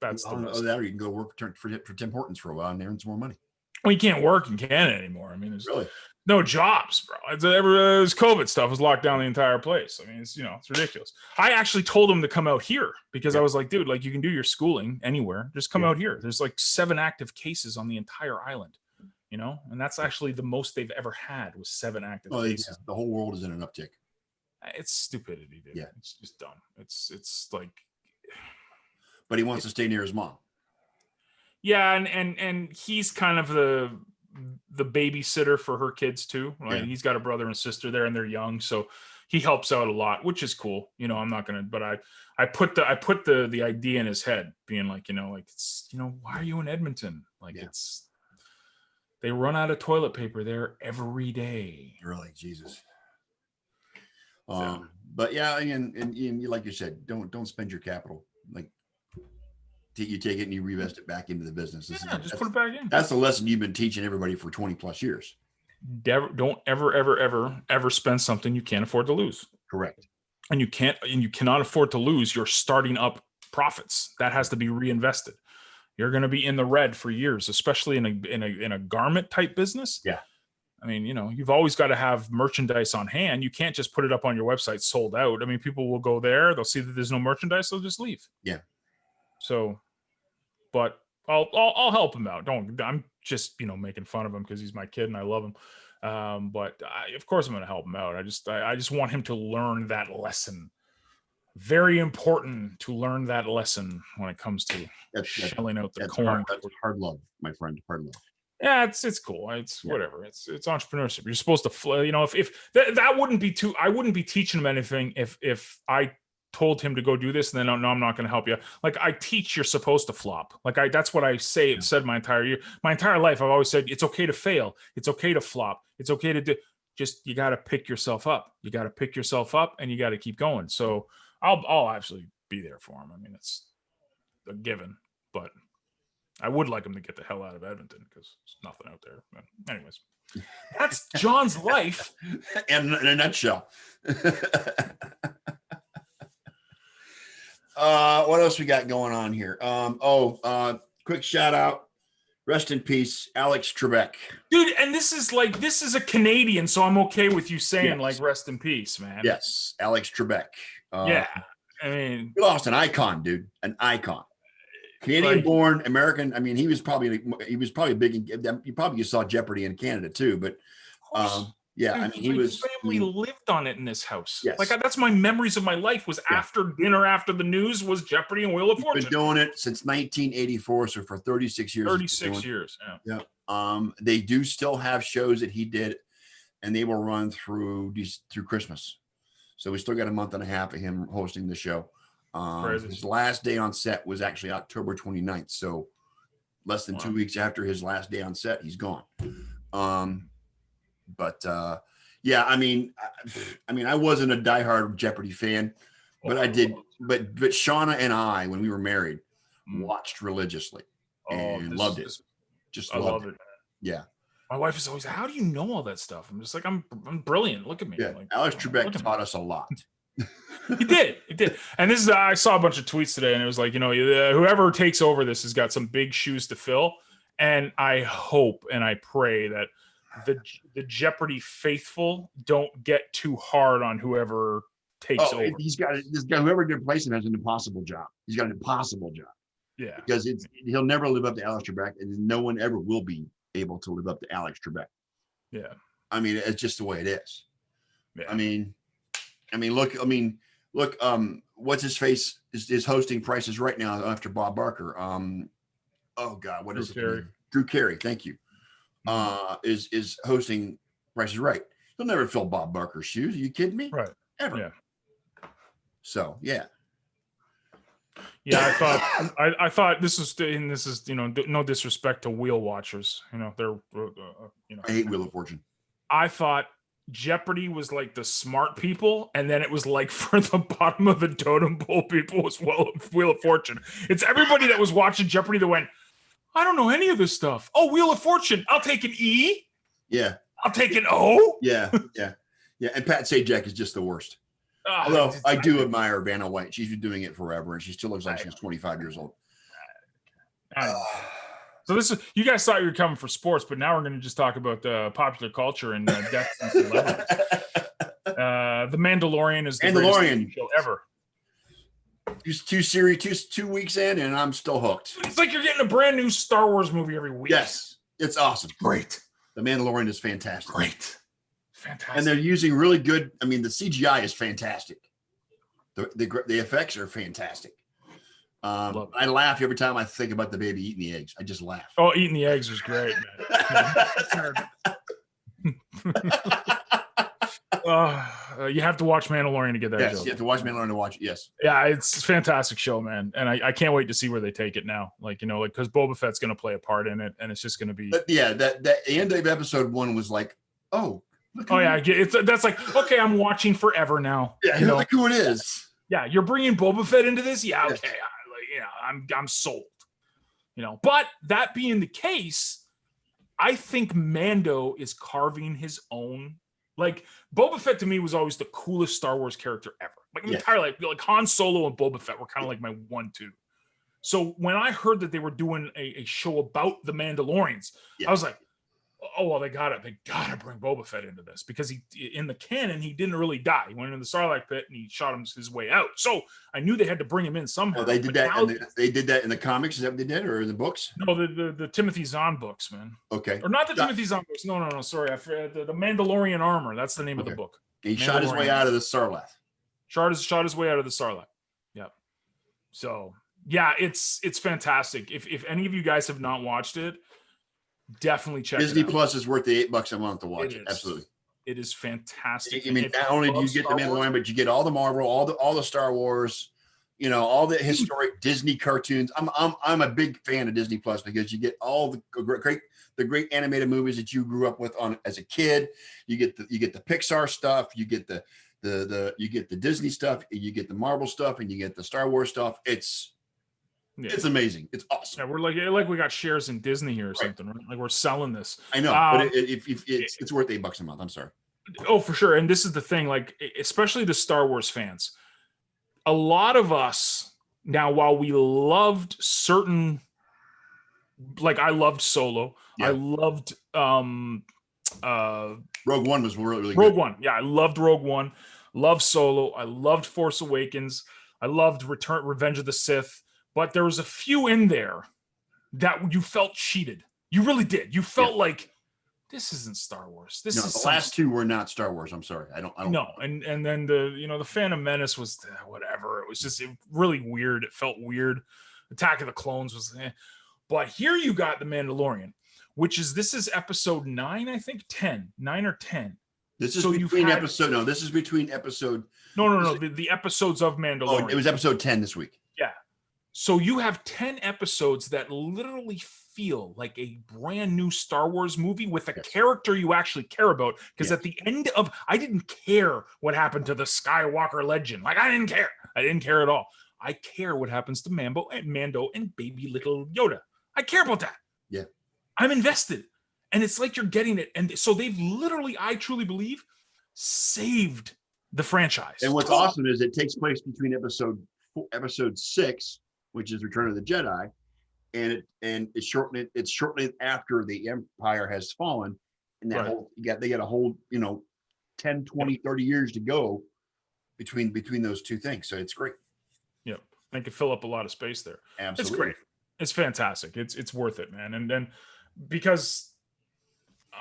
that's the rest. That, or you can go work for Tim Hortons for a while and earn some more money. Well, you can't work in Canada anymore. I mean, there's no jobs, bro. It's COVID stuff was locked down the entire place. I mean, it's ridiculous. I actually told him to come out here because I was like, dude, like you can do your schooling anywhere. Just come out here. There's like 7 active cases on the entire island, you know, and that's actually the most they've ever had was 7 active cases. The whole world is in an uptick. It's stupidity, dude. Yeah. It's just dumb. It's like. But he wants to stay near his mom. Yeah, and he's kind of the babysitter for her kids too. Right? Yeah. He's got a brother and sister there, and they're young, so he helps out a lot, which is cool. You know, I'm not gonna, but I put the idea in his head, being like, you know, like it's, you know, why are you in Edmonton? Like it's they run out of toilet paper there every day. Really, Jesus. But yeah, and like you said, don't spend your capital. Like you take it and you reinvest it back into the business. Just put it back in. That's the lesson you've been teaching everybody for 20 plus years. Don't ever spend something you can't afford to lose. Correct. And you cannot afford to lose your starting up profits. That has to be reinvested. You're going to be in the red for years, especially in a garment type business. Yeah. I mean, you know, you've always got to have merchandise on hand. You can't just put it up on your website sold out. I mean, people will go there, they'll see that there's no merchandise, they'll just leave. Yeah. So, but I'll help him out. I'm just, you know, making fun of him because he's my kid and I love him. But of course I'm going to help him out. I just want him to learn that lesson. Very important to learn that lesson when it comes to shelling out the coin. That's hard love, my friend. Hard love. Yeah, it's cool. It's whatever. It's entrepreneurship. You're supposed to, you know, if that wouldn't be too, I wouldn't be teaching him anything if I told him to go do this and then no, I'm not going to help you. Like I teach, you're supposed to flop. Like that's what I said my entire life. I've always said it's okay to fail. It's okay to flop. It's okay to do. Just you got to pick yourself up. You got to pick yourself up and you got to keep going. So I'll actually be there for him. I mean, it's a given, but I would like him to get the hell out of Edmonton because there's nothing out there. But anyways, that's John's life. And in a nutshell. What else we got going on here? Quick shout out. Rest in peace, Alex Trebek. Dude, and this is a Canadian, so I'm okay with you saying Yes. like rest in peace, man. Yes, Alex Trebek. Yeah. I mean, we lost an icon, dude. An icon. Canadian born, American. I mean, he was probably big. You probably saw Jeopardy in Canada too, but yeah, dude, I mean, he was. Family lived on it in this house. Yes. Like that's my memories of my life was after dinner, after the news was Jeopardy and Wheel of Fortune. Been doing it since 1984, so for 36 years. 36 years. Yeah. Yeah. They do still have shows that he did, and they will run through Christmas. So we still got a month and a half of him hosting the show. His last day on set was actually October 29th. So less than 2 weeks after his last day on set, he's gone. Yeah, I mean, I wasn't a diehard Jeopardy fan, but I did. But Shauna and I, when we were married, watched religiously and loved it. Just loved it. Yeah. My wife is always, how do you know all that stuff? I'm just like, I'm brilliant. Look at me. Yeah. Like, Alex Trebek taught us a lot. He did. And this is, I saw a bunch of tweets today and it was like, whoever takes over this has got some big shoes to fill. And I hope and I pray that the Jeopardy faithful don't get too hard on whoever takes over. He's got this guy, whoever did replace him has an impossible job. He's got an impossible job. Yeah. Because he'll never live up to Alex Trebek, and no one ever will be able to live up to Alex Trebek. Yeah. I mean, it's just the way it is. Yeah. I mean, look, what's his face is hosting Prices Right now after Bob Barker. Oh God, what is it? Drew Carey, thank you. Is hosting Prices Right. He'll never fill Bob Barker's shoes. Are you kidding me? Right. Ever. Yeah. So yeah. Yeah, I thought this is no disrespect to wheel watchers. They're I hate Wheel of Fortune. I thought Jeopardy was like the smart people, and then it was like for the bottom of the totem pole people was Wheel of Fortune. It's everybody that was watching Jeopardy that went, I don't know any of this stuff. Oh, Wheel of Fortune. I'll take an E. Yeah. I'll take an O. Yeah. And Pat Sajak is just the worst. Although I do admire Vanna White. She's been doing it forever, and she still looks like she's 25 years old. So this is, you guys thought you were coming for sports, but now we're going to just talk about popular culture and death and celebrities. The Mandalorian is the greatest show ever. Two weeks in, and I'm still hooked. It's like you're getting a brand new Star Wars movie every week. Yes, it's awesome. Great. The Mandalorian is fantastic. Great. Fantastic. And they're using really good. I mean, the CGI is fantastic. The effects are fantastic. I laugh every time I think about the baby eating the eggs. I just laugh. Oh, eating the eggs was great, man. You have to watch Mandalorian to get that. Yes, joke. you have to watch Mandalorian to watch it. Yes. Yeah, it's a fantastic show, man, and I can't wait to see where they take it now. Because Boba Fett's going to play a part in it, and it's just going to be. But yeah, the end of episode 1 was like, oh. Yeah, that's like, okay, I'm watching forever now. Yeah, look who it is. Yeah, you're bringing Boba Fett into this. Yeah, okay, yes. I'm sold. But that being the case, I think Mando is carving his own. Like Boba Fett to me was always the coolest Star Wars character ever. Like entirely, like Han Solo and Boba Fett were kind of like my 1-2. So when I heard that they were doing a show about the Mandalorians, I was like, oh well, they gotta bring Boba Fett into this because in the canon he didn't really die. He went into the Sarlacc pit and he shot his way out. So I knew they had to bring him in somehow. Oh, they did that. They did that in the comics. Is that what they did, or in the books? No, the Timothy Zahn books, man. Okay. Or not the Timothy Zahn books. No. Sorry, I forgot the Mandalorian Armor. That's the name of the book. He shot his way out of the Sarlacc. Shot his way out of the Sarlacc. Yep. So yeah, it's fantastic. If any of you guys have not watched it, definitely check Disney it out. Plus is worth the $8 a month to watch it. Absolutely. It is fantastic. I mean, not only do you get the Mandalorian, but you get all the Marvel, all the Star Wars, all the historic Disney cartoons. I'm a big fan of Disney Plus because you get all the great animated movies that you grew up with as a kid. You get the Pixar stuff, you get the you get the Disney stuff, you get the Marvel stuff, and you get the Star Wars stuff. It's Yeah. It's amazing. It's Yeah, awesome. we're like we got shares in Disney here or something, right? Like we're selling this. I know, but if it's worth $8 a month. I'm sorry. Oh, for sure. And this is the thing, like especially the Star Wars fans. A lot of us now, while we loved certain, like I loved Solo, I Yeah. loved Rogue One was really Rogue good. One. Yeah, I loved Rogue One. Loved Solo. I loved Force Awakens. I loved Revenge of the Sith. But there was a few in there that you felt cheated. You really did. You felt like this isn't Star Wars. This No, is the last two were not Star Wars. I'm sorry. I don't. no. And then the Phantom Menace was whatever. It was just really weird. It felt weird. Attack of the Clones was, but here you got the Mandalorian, this is episode 9, I think 9 or 10. This is So between episode. No, this is between episode. No. The episodes of Mandalorian. Oh, it was episode 10 this week. Yeah. So you have 10 episodes that literally feel like a brand new Star Wars movie with a character you actually care about. Because at the end of, I didn't care what happened to the Skywalker legend. Like I didn't care. I didn't care at all. I care what happens to Mando and baby little Yoda. I care about that. Yeah. I'm invested. And it's like you're getting it. And so they've literally, I truly believe, saved the franchise. And what's awesome is it takes place between episode 6, which is Return of the Jedi, and it's shortly after the Empire has fallen, and that they got a whole 10, 20, 30 years to go between those two things. So it's great. Yep. They could fill up a lot of space there. Absolutely. It's great. It's fantastic. It's worth it, man. And then because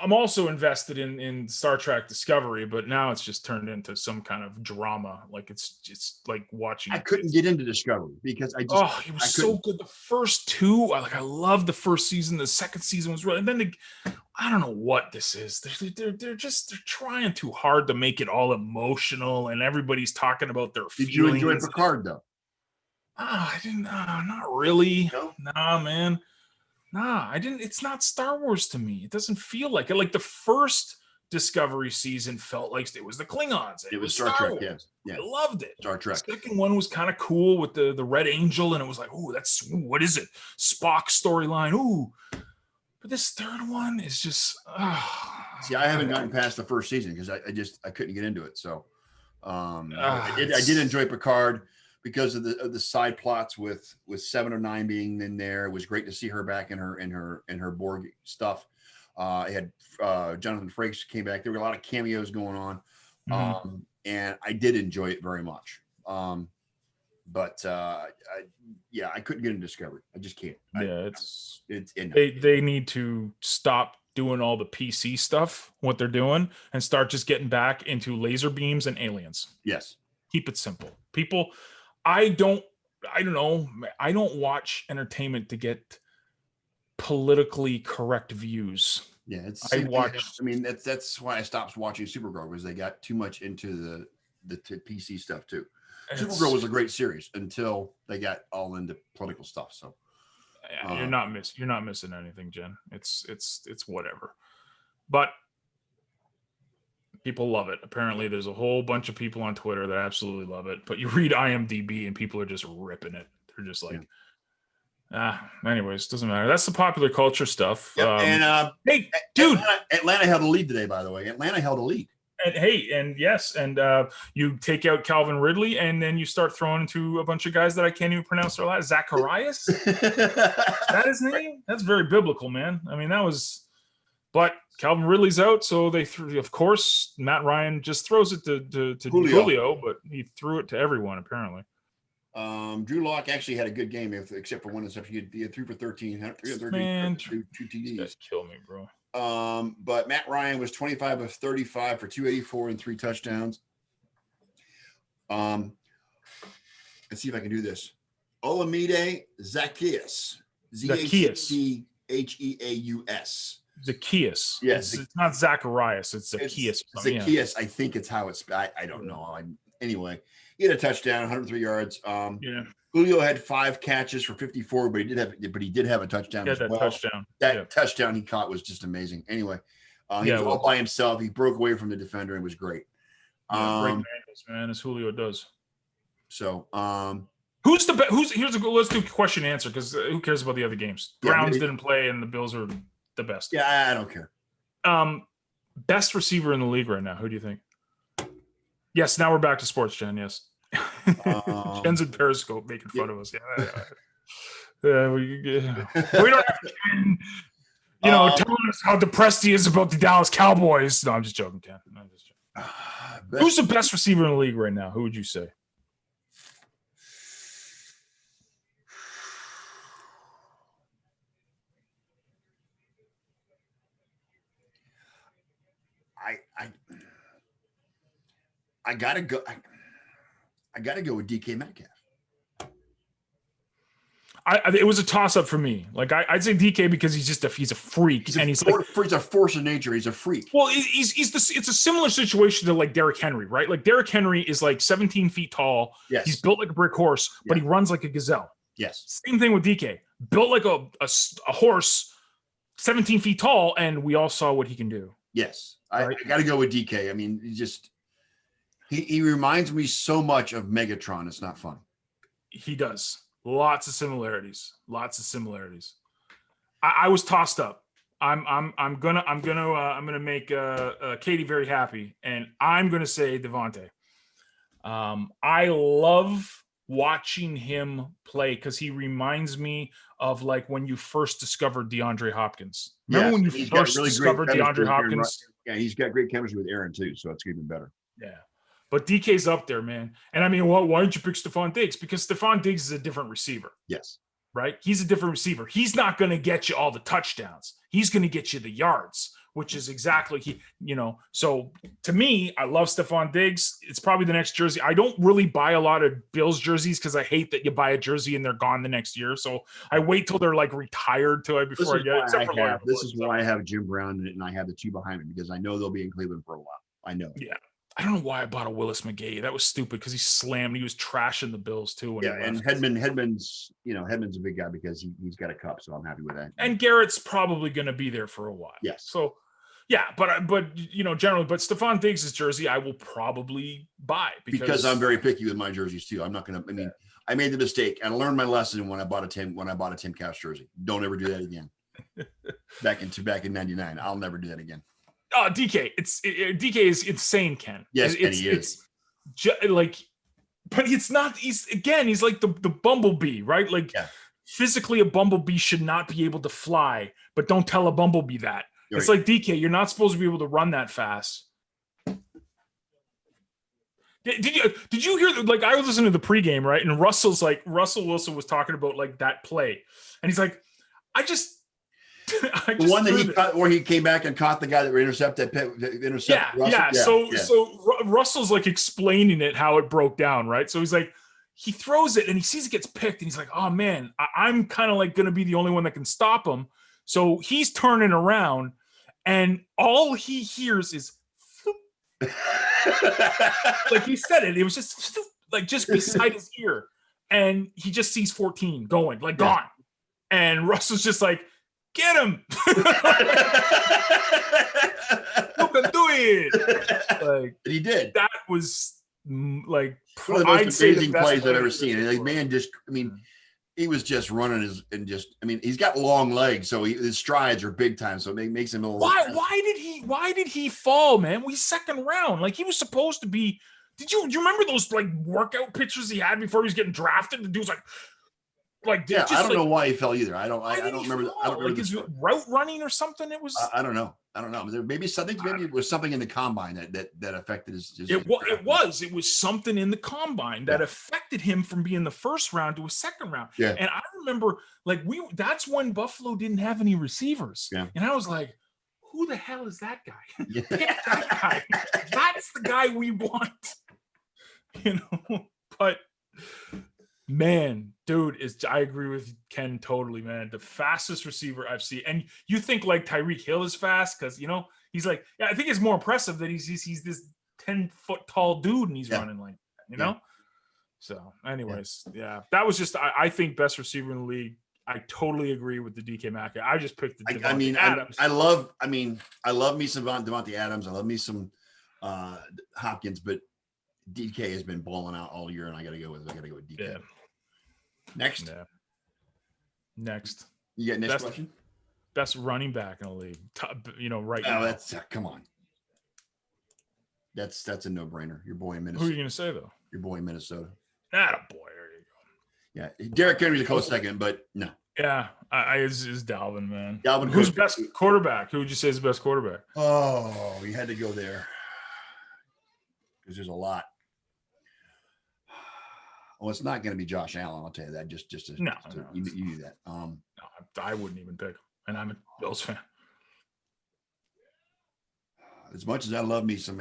I'm also invested in Star Trek Discovery, but now it's just turned into some kind of drama. Like it's like watching. I couldn't get into Discovery because it was so good. The first two, I loved the first season. The second season was really, and then I don't know what this is. They're trying too hard to make it all emotional, and everybody's talking about their feelings. Did you enjoy Picard though? I didn't. Not really. No? Nah, man. Nah, I didn't. It's not Star Wars to me. It doesn't feel like it. Like the first Discovery season felt like it was the Klingons. It was Star Trek. Yeah. I loved it. Star Trek. The second one was kind of cool with the Red Angel, and it was like, what is it? Spock storyline. Ooh. But this third one is just. See, I haven't gotten past the first season because I couldn't get into it. So, I did enjoy Picard. Because of the side plots with 7 or 9 being in there, it was great to see her back in her Borg stuff. It had Jonathan Frakes came back. There were a lot of cameos going on, and I did enjoy it very much. But I couldn't get into Discovery. I just can't. It's no. They need to stop doing all the PC stuff, what they're doing, and start just getting back into laser beams and aliens. Yes. Keep it simple, people. I don't know. I don't watch entertainment to get politically correct views. Yeah, that's why I stopped watching Supergirl, because they got too much into the PC stuff too. Supergirl was a great series until they got all into political stuff. So you're not missing anything, Jen. It's whatever. But people love it. Apparently, there's a whole bunch of people on Twitter that absolutely love it. But you read IMDb and people are just ripping it. They're just like, anyways, doesn't matter. That's the popular culture stuff. Yep. Hey, dude, Atlanta held a lead today, by the way. Atlanta held a lead. And you take out Calvin Ridley, and then you start throwing into a bunch of guys that I can't even pronounce their last. Zacharias? That his name? That's very biblical, man. I mean, that was. But Calvin Ridley's out, so they threw. Of course, Matt Ryan just throws it to Julio, but he threw it to everyone apparently. Drew Lock actually had a good game, except for one interception. He had 3 for 13, 313, Man, two TDs. Just kill me, bro. But Matt Ryan was 25 of 35 for 284 and 3 touchdowns. Let's see if I can do this. Olamide Zaccheaus. Zaccheaus. Zaccheaus. Yes. It's not Zacharias. It's Zaccheaus. Zaccheaus. I think it's how it's. I don't know. Anyway, he had a touchdown, 103 yards. Julio had 5 catches for 54, but he did have a touchdown as well. That touchdown he caught was just amazing. Anyway, he was all by himself. He broke away from the defender and was great. Great man, as Julio does. So, Who's the best? Let's do question and answer because who cares about the other games? Browns didn't play and the Bills are the best. Yeah, I don't care. Best receiver in the league right now. Who do you think? Yes, now we're back to sports, Jen. Yes. Jen's in Periscope making fun of us. Yeah. We don't have Ken, telling us how depressed he is about the Dallas Cowboys. No, I'm just joking, Ken. Who's the best receiver in the league right now? Who would you say? I gotta go. I gotta go with DK Metcalf. It was a toss up for me. Like I'd say DK because he's a freak, he's a force of nature. He's a freak. Well, it's a similar situation to like Derrick Henry, right? Like Derrick Henry is like 17 feet tall. Yes. He's built like a brick horse, but he runs like a gazelle. Yes. Same thing with DK, built like a horse, 17 feet tall, and we all saw what he can do. Yes, right? I got to go with DK. I mean, he reminds me so much of Megatron. It's not fun. He does. Lots of similarities. I was tossed up. I'm gonna make Katie very happy, and I'm gonna say Devontae. I love watching him play because he reminds me of like when you first discovered DeAndre Hopkins. Remember when you first discovered DeAndre Hopkins? Yeah, he's got great chemistry with Aaron too, so it's even better. Yeah. But DK's up there, man. And I mean, why didn't you pick Stephon Diggs? Because Stephon Diggs is a different receiver. Yes. Right? He's a different receiver. He's not going to get you all the touchdowns. He's going to get you the yards, which is exactly So to me, I love Stephon Diggs. It's probably the next jersey. I don't really buy a lot of Bills jerseys because I hate that you buy a jersey and they're gone the next year. So I wait till they're like retired before I get it. This is why I have Jim Brown and I have the two behind me because I know they'll be in Cleveland for a while. I know. Yeah. I don't know why I bought a Willis McGahee. That was stupid because he slammed. He was trashing the Bills too. When and Hedman's a big guy because he's got a cup, so I'm happy with that. And Garrett's probably going to be there for a while. Yes. So, yeah, but generally, but Stephon Diggs' jersey I will probably buy because I'm very picky with my jerseys too. I'm not going to. I mean, I made the mistake and I learned my lesson when I bought a Tim Couch jersey. Don't ever do that again. back in '99, I'll never do that again. Oh, DK! DK is insane, Ken. Yes, and he is. But it's not. He's like the bumblebee, right? Like physically, a bumblebee should not be able to fly. But don't tell a bumblebee that. Right. It's like DK. You're not supposed to be able to run that fast. Did you hear? Like I was listening to the pregame, right? And Russell Wilson was talking about like that play, and he's like, the one that he caught, where he came back and caught the guy that intercepted Russell. So Russell's like explaining it how it broke down, right? So he's like, he throws it and he sees it gets picked, and he's like, oh man, I'm kind of like going to be the only one that can stop him. So he's turning around, and all he hears is, like he said it was just like just beside his ear, and he just sees 14 going like gone, and Russell's just like, get him. You can do it. Like he did. That was like one of the most amazing plays I've ever seen. Like man, he was just running he's got long legs, so his strides are big time. So it makes him a little. Why did he fall, man? We second round. Like he was supposed to be. Do you remember those like workout pictures he had before he was getting drafted? The dude's like. I don't know why he fell either. I don't remember. I don't remember his route running or something. It was. I don't know. Maybe it was something in the combine that affected his. It was something in the combine that affected him from being the first round to a second round. Yeah. And I remember that's when Buffalo didn't have any receivers. Yeah. And I was like, who the hell is that guy? Pick that guy. That's the guy we want. But. Man, dude, I agree with Ken totally, man. The fastest receiver I've seen. And you think like Tyreek Hill is fast because, he's like, I think it's more impressive that he's this 10-foot tall dude and he's running like that, know? So anyways, that was just, I think best receiver in the league. I totally agree with the DK Metcalf. I just picked the Adams. I love me some Devontae Adams. I love me some Hopkins, but DK has been balling out all year and I got to go with DK. Yeah. Next. Yeah. Next. You get next question? Best running back in the league. Right Oh, now. that's come on. That's a no-brainer. Your boy in Minnesota. Who are you going to say, though? Your boy in Minnesota. Atta boy. There you go. Yeah. Derrick Henry's a close second, but no. Yeah. Is Dalvin, man. Dalvin Who's Cook. best quarterback? Who would you say is the best quarterback? Oh, you had to go there. Because there's a lot. Well, it's not going to be Josh Allen. I'll tell you that. No, you knew that. No, I wouldn't even pick him, and I'm a Bills fan. As much as I love me some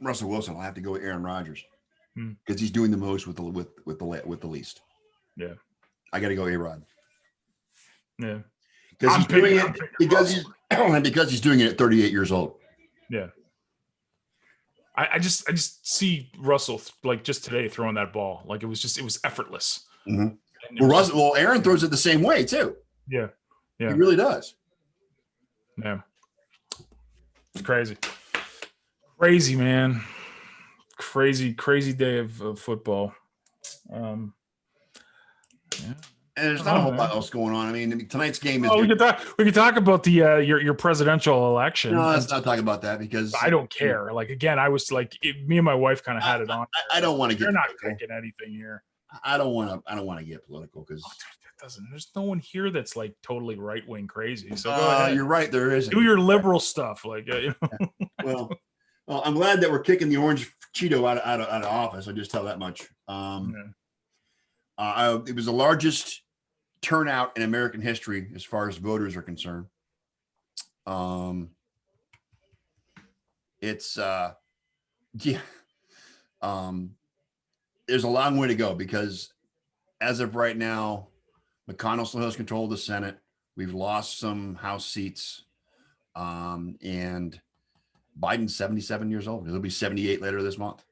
Russell Wilson, I'll have to go with Aaron Rodgers because he's doing the most with the least. Yeah, I got to go A-Rod. Yeah, because he's doing it because he's doing it at 38 years old. Yeah. I just see Russell like just today throwing that ball like it was effortless. Mm-hmm. Well, Aaron throws it the same way too. Yeah, he really does. Yeah, it's crazy, man. Crazy day of football. Yeah. And there's not a whole lot else going on. I mean, tonight's game is. Oh, we could talk about the your presidential election. No, let's not talk about that because I don't care. Like again, I was like, me and my wife kind of had it on. I don't want to get. You're not picking anything here. I don't want to get political because There's no one here that's like totally right wing crazy. So go ahead. You're right. There isn't. Do your liberal stuff, like Well, I'm glad that we're kicking the orange Cheeto out of office. I'll just tell that much. It was the largest turnout in American history as far as voters are concerned. There's a long way to go because as of right now, McConnell still has control of the Senate. We've lost some House seats, and Biden's 77 years old. He'll be 78 later this month.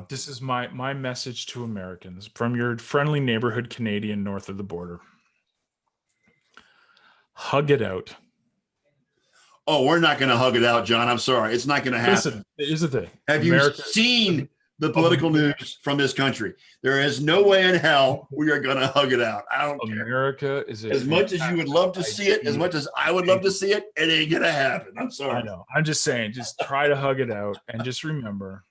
This is my message to Americans from your friendly neighborhood Canadian north of the border. Hug it out. Oh, we're not going to hug it out, John. I'm sorry. It's not going to happen. Listen, here's the thing. Have you seen the political news from this country? There is no way in hell we are going to hug it out. I don't care. America is as much as you would love to see it, as much as I would love to see it, it ain't going to happen. I'm sorry. I know. I'm just saying, just try to hug it out and just remember,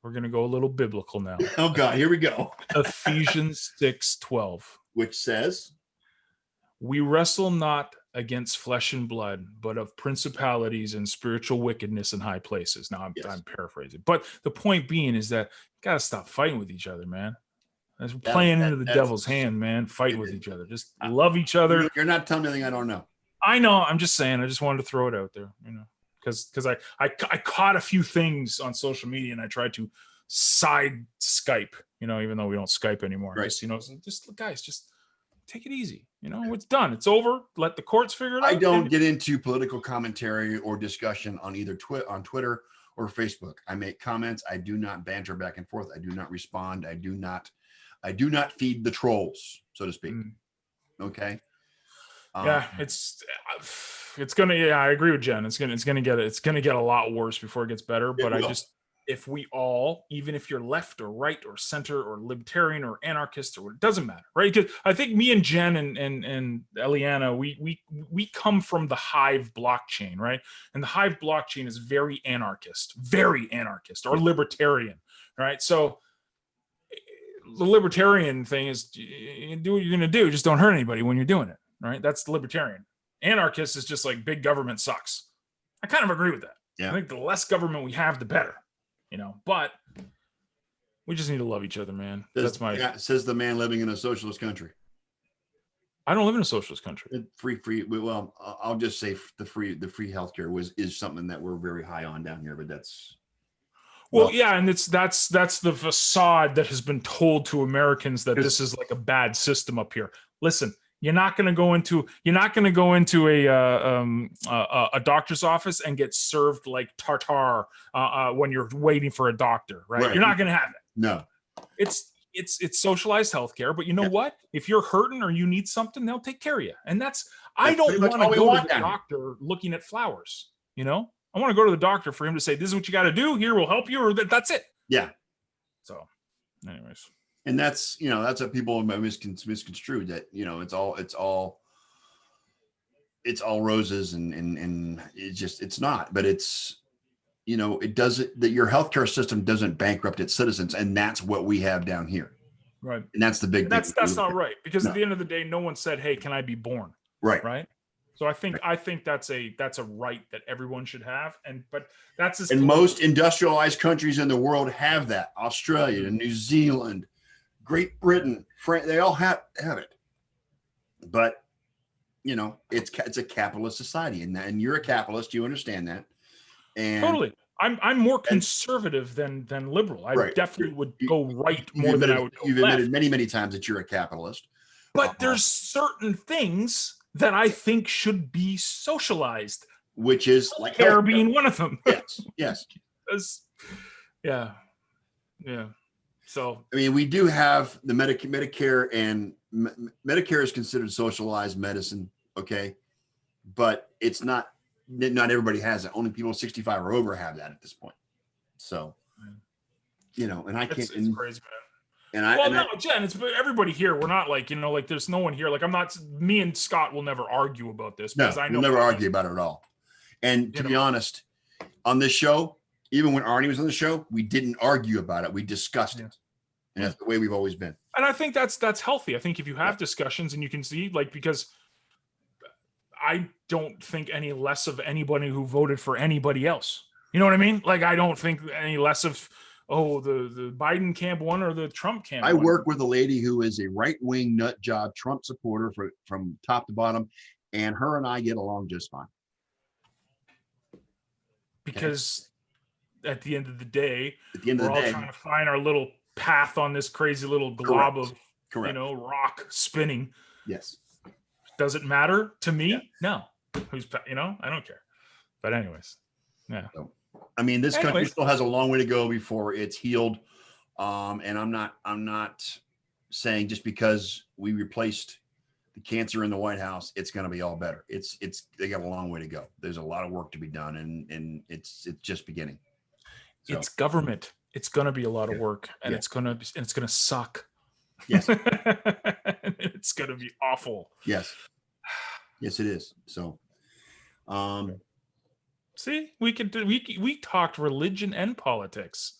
we're going to go a little biblical now. Oh God, here we go. Ephesians 6:12, which says, we wrestle not against flesh and blood, but of principalities and spiritual wickedness in high places. Now I'm paraphrasing, but the point being is that you got to stop fighting with each other, man. That's playing into the devil's hand, man. Fighting with each other. Just love each other. You're not telling me anything I don't know. I know. I'm just saying. I just wanted to throw it out there, because I caught a few things on social media and I tried to side Skype, even though we don't Skype anymore. Right. Just guys, just take it easy. It's done. It's over. Let the courts figure it out. I don't get into political commentary or discussion on either on Twitter or Facebook. I make comments. I do not banter back and forth. I do not respond. I do not feed the trolls, so to speak. Okay. Yeah, it's gonna. Yeah, I agree with Jen. It's gonna get a lot worse before it gets better. But if we all, even if you're left or right or center or libertarian or anarchist or it doesn't matter, right? Because I think me and Jen and Eliana, we come from the Hive blockchain, right? And the Hive blockchain is very anarchist or libertarian, right? So the libertarian thing is you do what you're gonna do, just don't hurt anybody when you're doing it, right? That's the libertarian. Anarchist is just like big government sucks. I kind of agree with that. Yeah. I think the less government we have, the better. But we just need to love each other, man. Says the man living in a socialist country. I don't live in a socialist country. Free. Well, I'll just say the free healthcare is something that we're very high on down here, but that's. Yeah, and that's the facade that has been told to Americans that this is like a bad system up here. Listen, you're not going to go into a doctor's office and get served like tartar when you're waiting for a doctor, right? You're not going to have it. No, it's socialized healthcare, but you know what? If you're hurting or you need something, they'll take care of you. And I don't want to go to the doctor looking at flowers. I want to go to the doctor for him to say, "This is what you got to do. Here, we'll help you," or that's it. Yeah. So, anyways. And that's what people misconstrue, that, it's all roses and it's not, but it's, it doesn't, that your healthcare system doesn't bankrupt its citizens. And that's what we have down here. Right. And that's the big thing. That's not right, because No. at the end of the day, no one said, "Hey, can I be born?" Right. Right. So I think that's a right that everyone should have, but that's and most industrialized countries in the world have that. Australia, New Zealand, Great Britain, France, they all have it. But it's a capitalist society, and you're a capitalist. You understand that. And totally. I'm more conservative than liberal. I right. definitely would go right you've more admitted, than I would go You've left. admitted many, many times that you're a capitalist. But there's certain things that I think should be socialized, which is like healthcare being one of them. Yes. Yeah. So I mean, we do have the Medicare, and Medicare is considered socialized medicine, okay, but it's not everybody has it. Only people 65 or over have that at this point. So, and I can't. It's crazy, man. Jen, it's everybody here. We're not like, there's no one here. Like, me and Scott will never argue about this, because I know we'll never argue about it at all. And to be honest, on this show, even when Arnie was on the show, we didn't argue about it. We discussed it. And that's the way we've always been. And I think that's healthy. I think if you have discussions and you can see, because I don't think any less of anybody who voted for anybody else. You know what I mean? Like, I don't think any less of, the Biden camp won or the Trump camp I won. work with a lady who is a right-wing nut job Trump supporter from top to bottom, and her and I get along just fine. Because at the end of the day, we're all trying to find our little path on this crazy little glob of rock spinning. Yes. Does it matter to me? No. I don't care. But anyways, yeah. So, I mean, this country still has a long way to go before it's healed. And I'm not saying just because we replaced the cancer in the White House, it's going to be all better. They got a long way to go. There's a lot of work to be done, and it's just beginning. So. It's government. It's going to be a lot of work, and it's going to suck. Yes. It's going to be awful. Yes. Yes, it is. So, see, we talked religion and politics,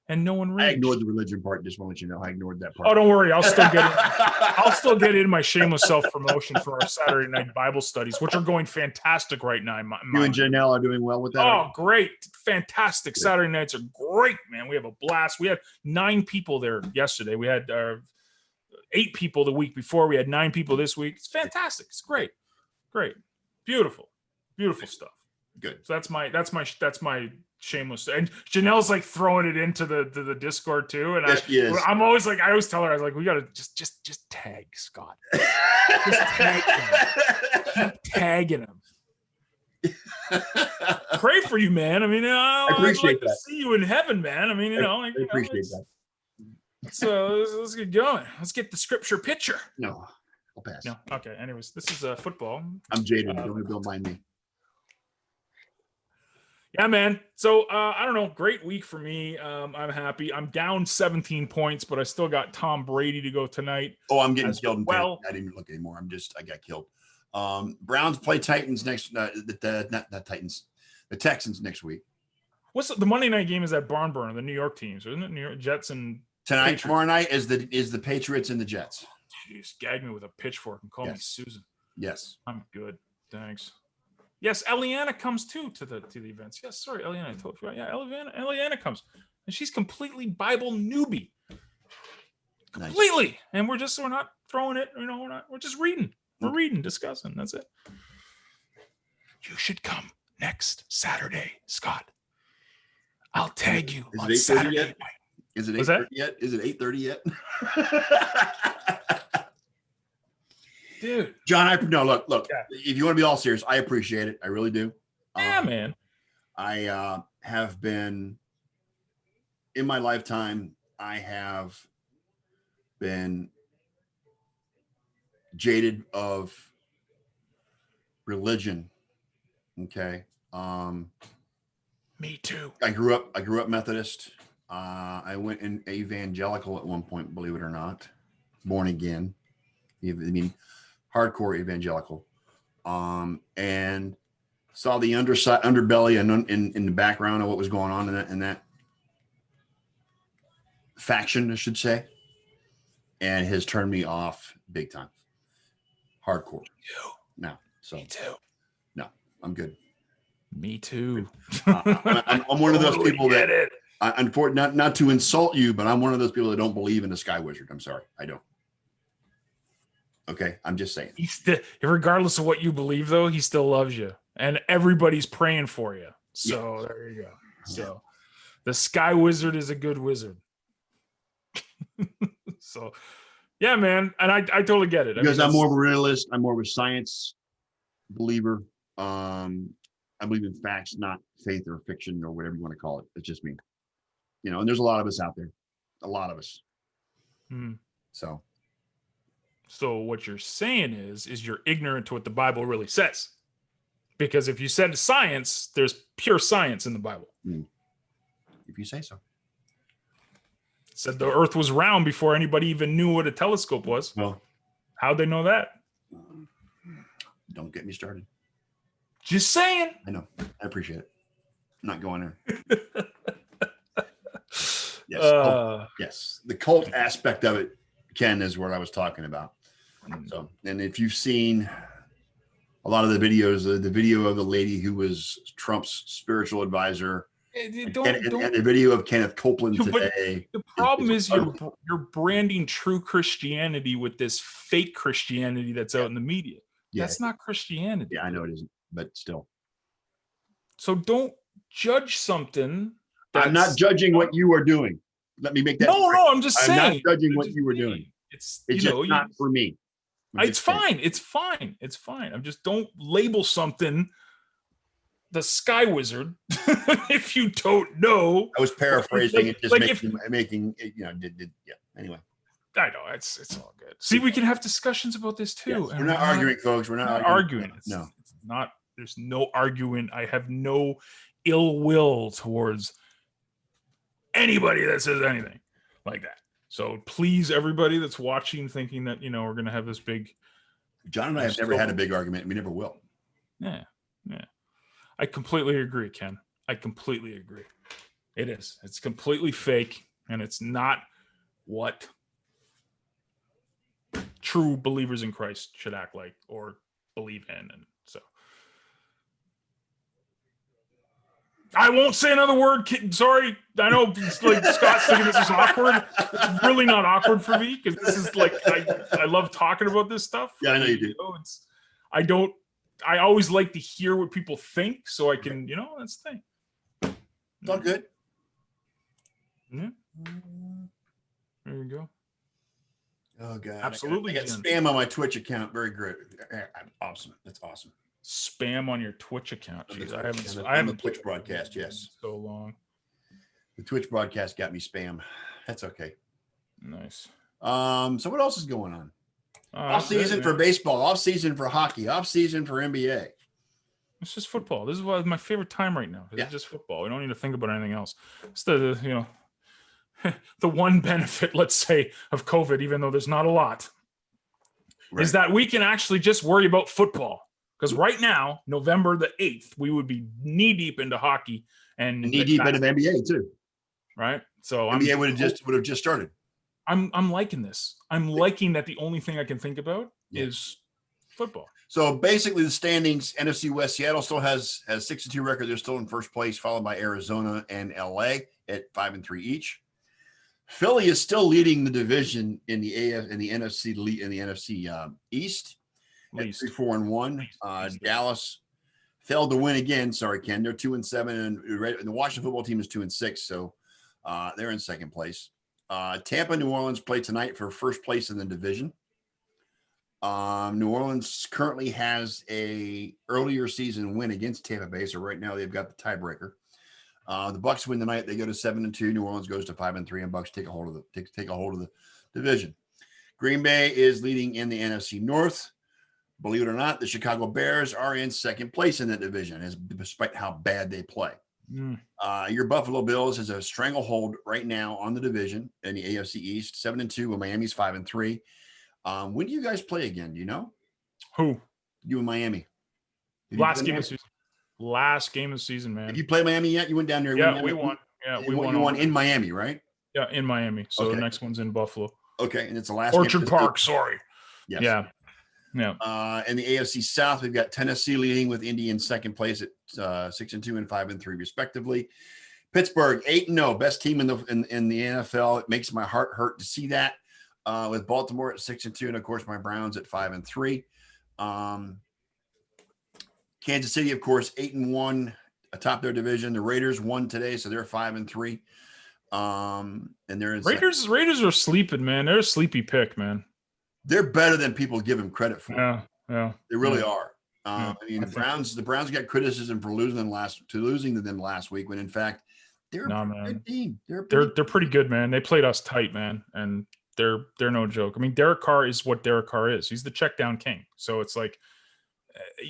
and no one reached. I ignored the religion part. Just want to let you know, I ignored that part. Oh, don't worry. I'll still get in my shameless self-promotion for our Saturday night Bible studies, which are going fantastic right now. You and Janelle are doing well with that. Oh, great. Fantastic. Good. Saturday nights are great, man. We have a blast. We had 9 people there yesterday. We had 8 people the week before. We had 9 people this week. It's fantastic. It's great. Great. Beautiful stuff. Good. So that's my shameless. And Janelle's like throwing it into the Discord too. And yes, I'm always like, I always tell her, I was like, we gotta just tag Scott. Just tag him. Keep tagging him. Pray for you, man. I mean, I appreciate that. To see you in heaven, man. I mean, I appreciate that. So let's get going. Let's get the scripture picture. No, I'll pass. No, okay. Anyways, this is football. I'm jaded. Don't mind me. Yeah, man. So I don't know. Great week for me. I'm happy. I'm down 17 points, but I still got Tom Brady to go tonight. Oh, I'm getting killed. Well, I didn't look anymore. I got killed. Browns play Titans next. Not Titans. The Texans next week. What's the Monday night game? Is that barn burner? The New York teams, isn't it? New York Jets and tonight. Patriots. Tomorrow night is the Patriots and the Jets. Jeez, gag me with a pitchfork and call me Susan. Yes, I'm good. Thanks. Yes, Eliana comes too to the events. Yes, sorry, Eliana, I told you. Right? Yeah, Eliana comes, and she's completely Bible newbie, completely. Nice. And we're not throwing it. We're just reading. We're reading, discussing. That's it. You should come next Saturday, Scott. I'll tag you on Saturday yet? Night. Is it 8:30 yet? Is it 8:30 yet? Dude, John, look. Yeah. If you want to be all serious, I appreciate it. I really do. Yeah, man. I have been in my lifetime. I have been jaded of religion. Okay. Me too. I grew up Methodist. I went in evangelical at one point, believe it or not, born again. I mean, hardcore evangelical. And saw the underbelly and in the background of what was going on in that faction, I should say, and has turned me off big time. Hardcore. No, so Me too. no, I'm good. Me too. I'm one of those Totally people get that, it. not to insult you, but I'm one of those people that don't believe in the Sky Wizard. I'm sorry, I don't. Okay, I'm just saying. He's still, regardless of what you believe, though, he still loves you, and everybody's praying for you. So there you go. So the Sky Wizard is a good wizard. So yeah, man, and I totally get it. Because I'm more of a realist. I'm more of a science believer. I believe in facts, not faith or fiction or whatever you want to call it. It's just me. And there's a lot of us out there. A lot of us. So what you're saying is you're ignorant to what the Bible really says. Because if you said science, there's pure science in the Bible. If you say so. It said the earth was round before anybody even knew what a telescope was. Well, how'd they know that? Don't get me started. Just saying. I know. I appreciate it. I'm not going there. Yes. Yes. The cult aspect of it, Ken, is what I was talking about. So, and if you've seen a lot of the videos, the video of the lady who was Trump's spiritual advisor, and the video of Kenneth Copeland today. The problem is you're branding true Christianity with this fake Christianity that's out in the media. Yeah. That's not Christianity. Yeah, I know it isn't, but still. So don't judge something. I'm not judging what you are doing. Let me make that. No, I'm just saying. I'm not judging what you were doing. It's just not for me. It's fine. It's fine. It's fine. I'm just, don't label something the Sky Wizard if you don't know. I was paraphrasing it, just making yeah. Anyway. I know it's all good. See, we can have discussions about this too. Yes, we're not arguing, folks. We're not arguing. No, it's not. There's no arguing. I have no ill will towards anybody that says anything like that. So please, everybody that's watching, thinking that we're gonna have this big. John and I have never had a big argument, and we never will. Yeah. I completely agree, Ken. I completely agree. It is. It's completely fake, and it's not what true believers in Christ should act like or believe in. And so I won't say another word. Sorry. I know it's like Scott's thinking this is awkward. It's really not awkward for me because this is like, I love talking about this stuff. Yeah, I know you do. I always like to hear what people think so I can, that's the thing. It's all good. Yeah. There you go. Oh God! Absolutely. I got spam on my Twitch account. Very good. Awesome. That's awesome. Spam on your Twitch account. Jeez, I haven't Twitch broadcast. Yes. So long. The Twitch broadcast got me spam. That's okay. Nice. So what else is going on? Off season for baseball. Off season for hockey. Off season for NBA. It's just football. This is my favorite time right now. It's just football. We don't need to think about anything else. It's the the one benefit, let's say, of COVID, even though there's not a lot, is that we can actually just worry about football. Because right now, November the 8th, we would be knee deep into hockey and knee deep into NBA too. Right. So NBA would have just started. I'm liking this. I'm liking that the only thing I can think about is football. So basically the standings, NFC West, Seattle still has 62 record. They're still in first place, followed by Arizona and LA at 5-3 each. Philly is still leading the division in the NFC East at 3-4-1. Dallas failed to win again. Sorry, Ken. They're 2-7, and the Washington football team is 2-6. So they're in second place. Tampa, New Orleans play tonight for first place in the division. New Orleans currently has a earlier season win against Tampa Bay. So right now they've got the tiebreaker. The Bucks win tonight. They go to 7-2. New Orleans goes to 5-3, and Bucks take a hold of the division. Green Bay is leading in the NFC North. Believe it or not, the Chicago Bears are in second place in that division, despite how bad they play. Your Buffalo Bills has a stranglehold right now on the division in the AFC East, 7-2, and Miami's 5-3. When do you guys play again? Do you know? Who? You and Miami. Last game of the season. Last game of the season, man. Have you played Miami yet? You went down there. Yeah, we won. Yeah, we won. You won in Miami, right? Yeah, in Miami. So okay. The next one's in Buffalo. Okay, and it's the last Orchard Park. Sorry. Yes. Yeah. In the AFC South, we've got Tennessee leading with Indy in second place at 6-2 and 5-3 respectively. Pittsburgh 8-0, best team in the NFL. It makes my heart hurt to see that. With Baltimore at 6-2, and of course my Browns at 5-3. Kansas City, of course, 8-1 atop their division. The Raiders won today, so they're 5-3. And they're in Raiders are sleeping, man. They're a sleepy pick, man. They're better than people give them credit for. Yeah. They really are. I mean, the Browns got criticism for losing them last week, when in fact they're a good team. They're pretty good, man. They played us tight, man, and they're no joke. I mean, Derek Carr is what Derek Carr is. He's the check down king. So it's like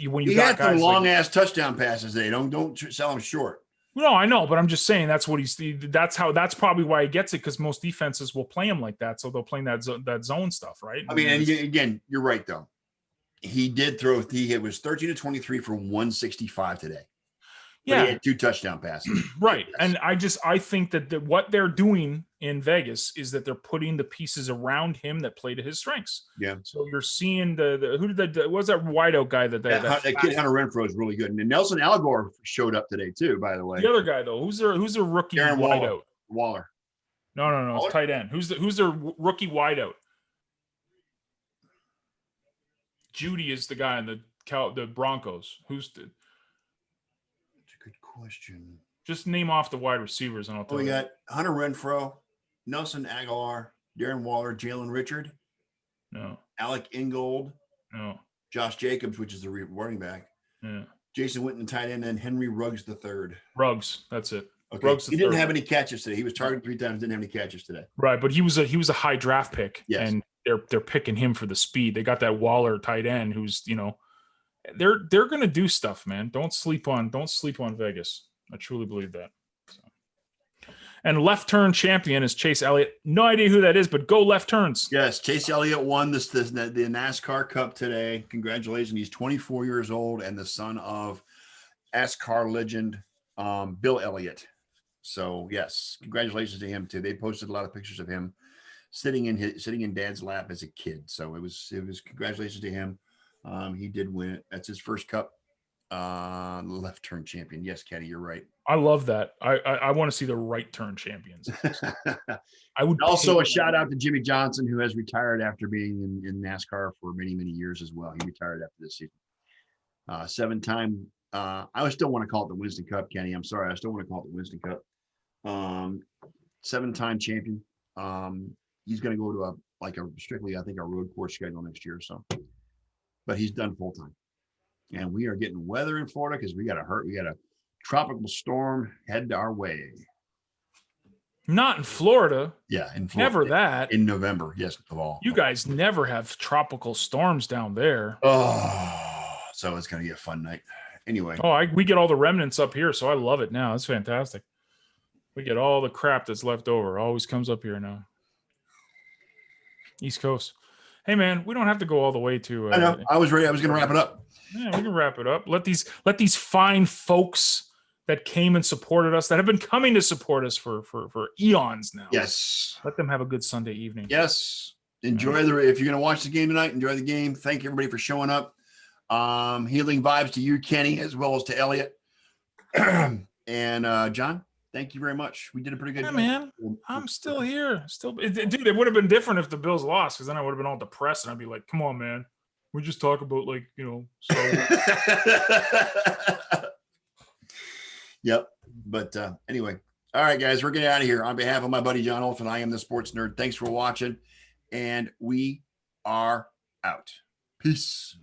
when you got guys long ass touchdown passes, they don't sell him short. No, I know, but I'm just saying that's that's probably why he gets it, because most defenses will play him like that, so they'll play that zone stuff, right? I mean, and again, you're right though. He did throw. He was 13 of 23 for 165 today. Yeah, he had 2 touchdown passes. Right, yes. And I think that what they're doing in Vegas is that they're putting the pieces around him that play to his strengths. Yeah. So you're seeing what was that wideout guy that kid Hunter Renfrow is really good, and Nelson Aguilar showed up today too. By the way, the other guy though, who's their rookie wideout? Waller. No, it's tight end. Who's their rookie wideout? Judy is the guy in the Broncos. That's a good question. Just name off the wide receivers, and I'll tell you. We got Hunter Renfrow, Nelson Aguilar, Darren Waller, Jalen Richard. No. Alec Ingold. No. Josh Jacobs, which is the running back. Yeah. Jason Witten, tight end, and Henry Ruggs III. Ruggs, that's it. Okay. Ruggs he didn't have any catches today. He was targeted 3 times, didn't have any catches today. Right, but he was a high draft pick. Yes. And they're picking him for the speed. They got that Waller tight end who's, they're going to do stuff, man. Don't sleep on Vegas. I truly believe that. So. And left turn champion is Chase Elliott. No idea who that is, but go left turns. Yes, Chase Elliott won the NASCAR Cup today. Congratulations. He's 24 years old and the son of NASCAR legend Bill Elliott. So yes, congratulations to him too. They posted a lot of pictures of him sitting in Dad's lap as a kid. So it was congratulations to him. He did win it. That's his first Cup. Left turn champion. Yes, Caddy, you're right. I love that. I want to see the right turn champions. I would also a shout out to Jimmy Johnson, who has retired after being in NASCAR for many, many years as well. He retired after this season. 7-time. I still want to call it the Winston Cup, Kenny. I'm sorry. I still want to call it the Winston Cup. 7-time champion. He's going to go to strictly, I think, a road course schedule next year. So, but he's done full time. And we are getting weather in Florida because we got a tropical storm headed our way. Not in Florida. Yeah, in Florida. Never that. In November, yes, of all. You guys never have tropical storms down there. Oh, so it's going to be a fun night. Anyway. We get all the remnants up here, so I love it now. It's fantastic. We get all the crap that's left over. It always comes up here now. East Coast. Hey, man, we don't have to go all the way to. I know. I was ready. I was going to wrap it up. Yeah, we can wrap it up. Let these fine folks that came and supported us, that have been coming to support us for eons now. Yes. Let them have a good Sunday evening. Yes. Enjoy if you're going to watch the game tonight, enjoy the game. Thank everybody for showing up. Healing vibes to you, Kenny, as well as to Elliot. And John, thank you very much. We did a pretty good job. Man. I'm still here. Dude, it would have been different if the Bills lost, because then I would have been all depressed and I'd be like, come on, man. We just talk about so. Yep. But anyway. All right, guys, we're getting out of here. On behalf of my buddy John Olson, I am the Sports Nerd. Thanks for watching. And we are out. Peace.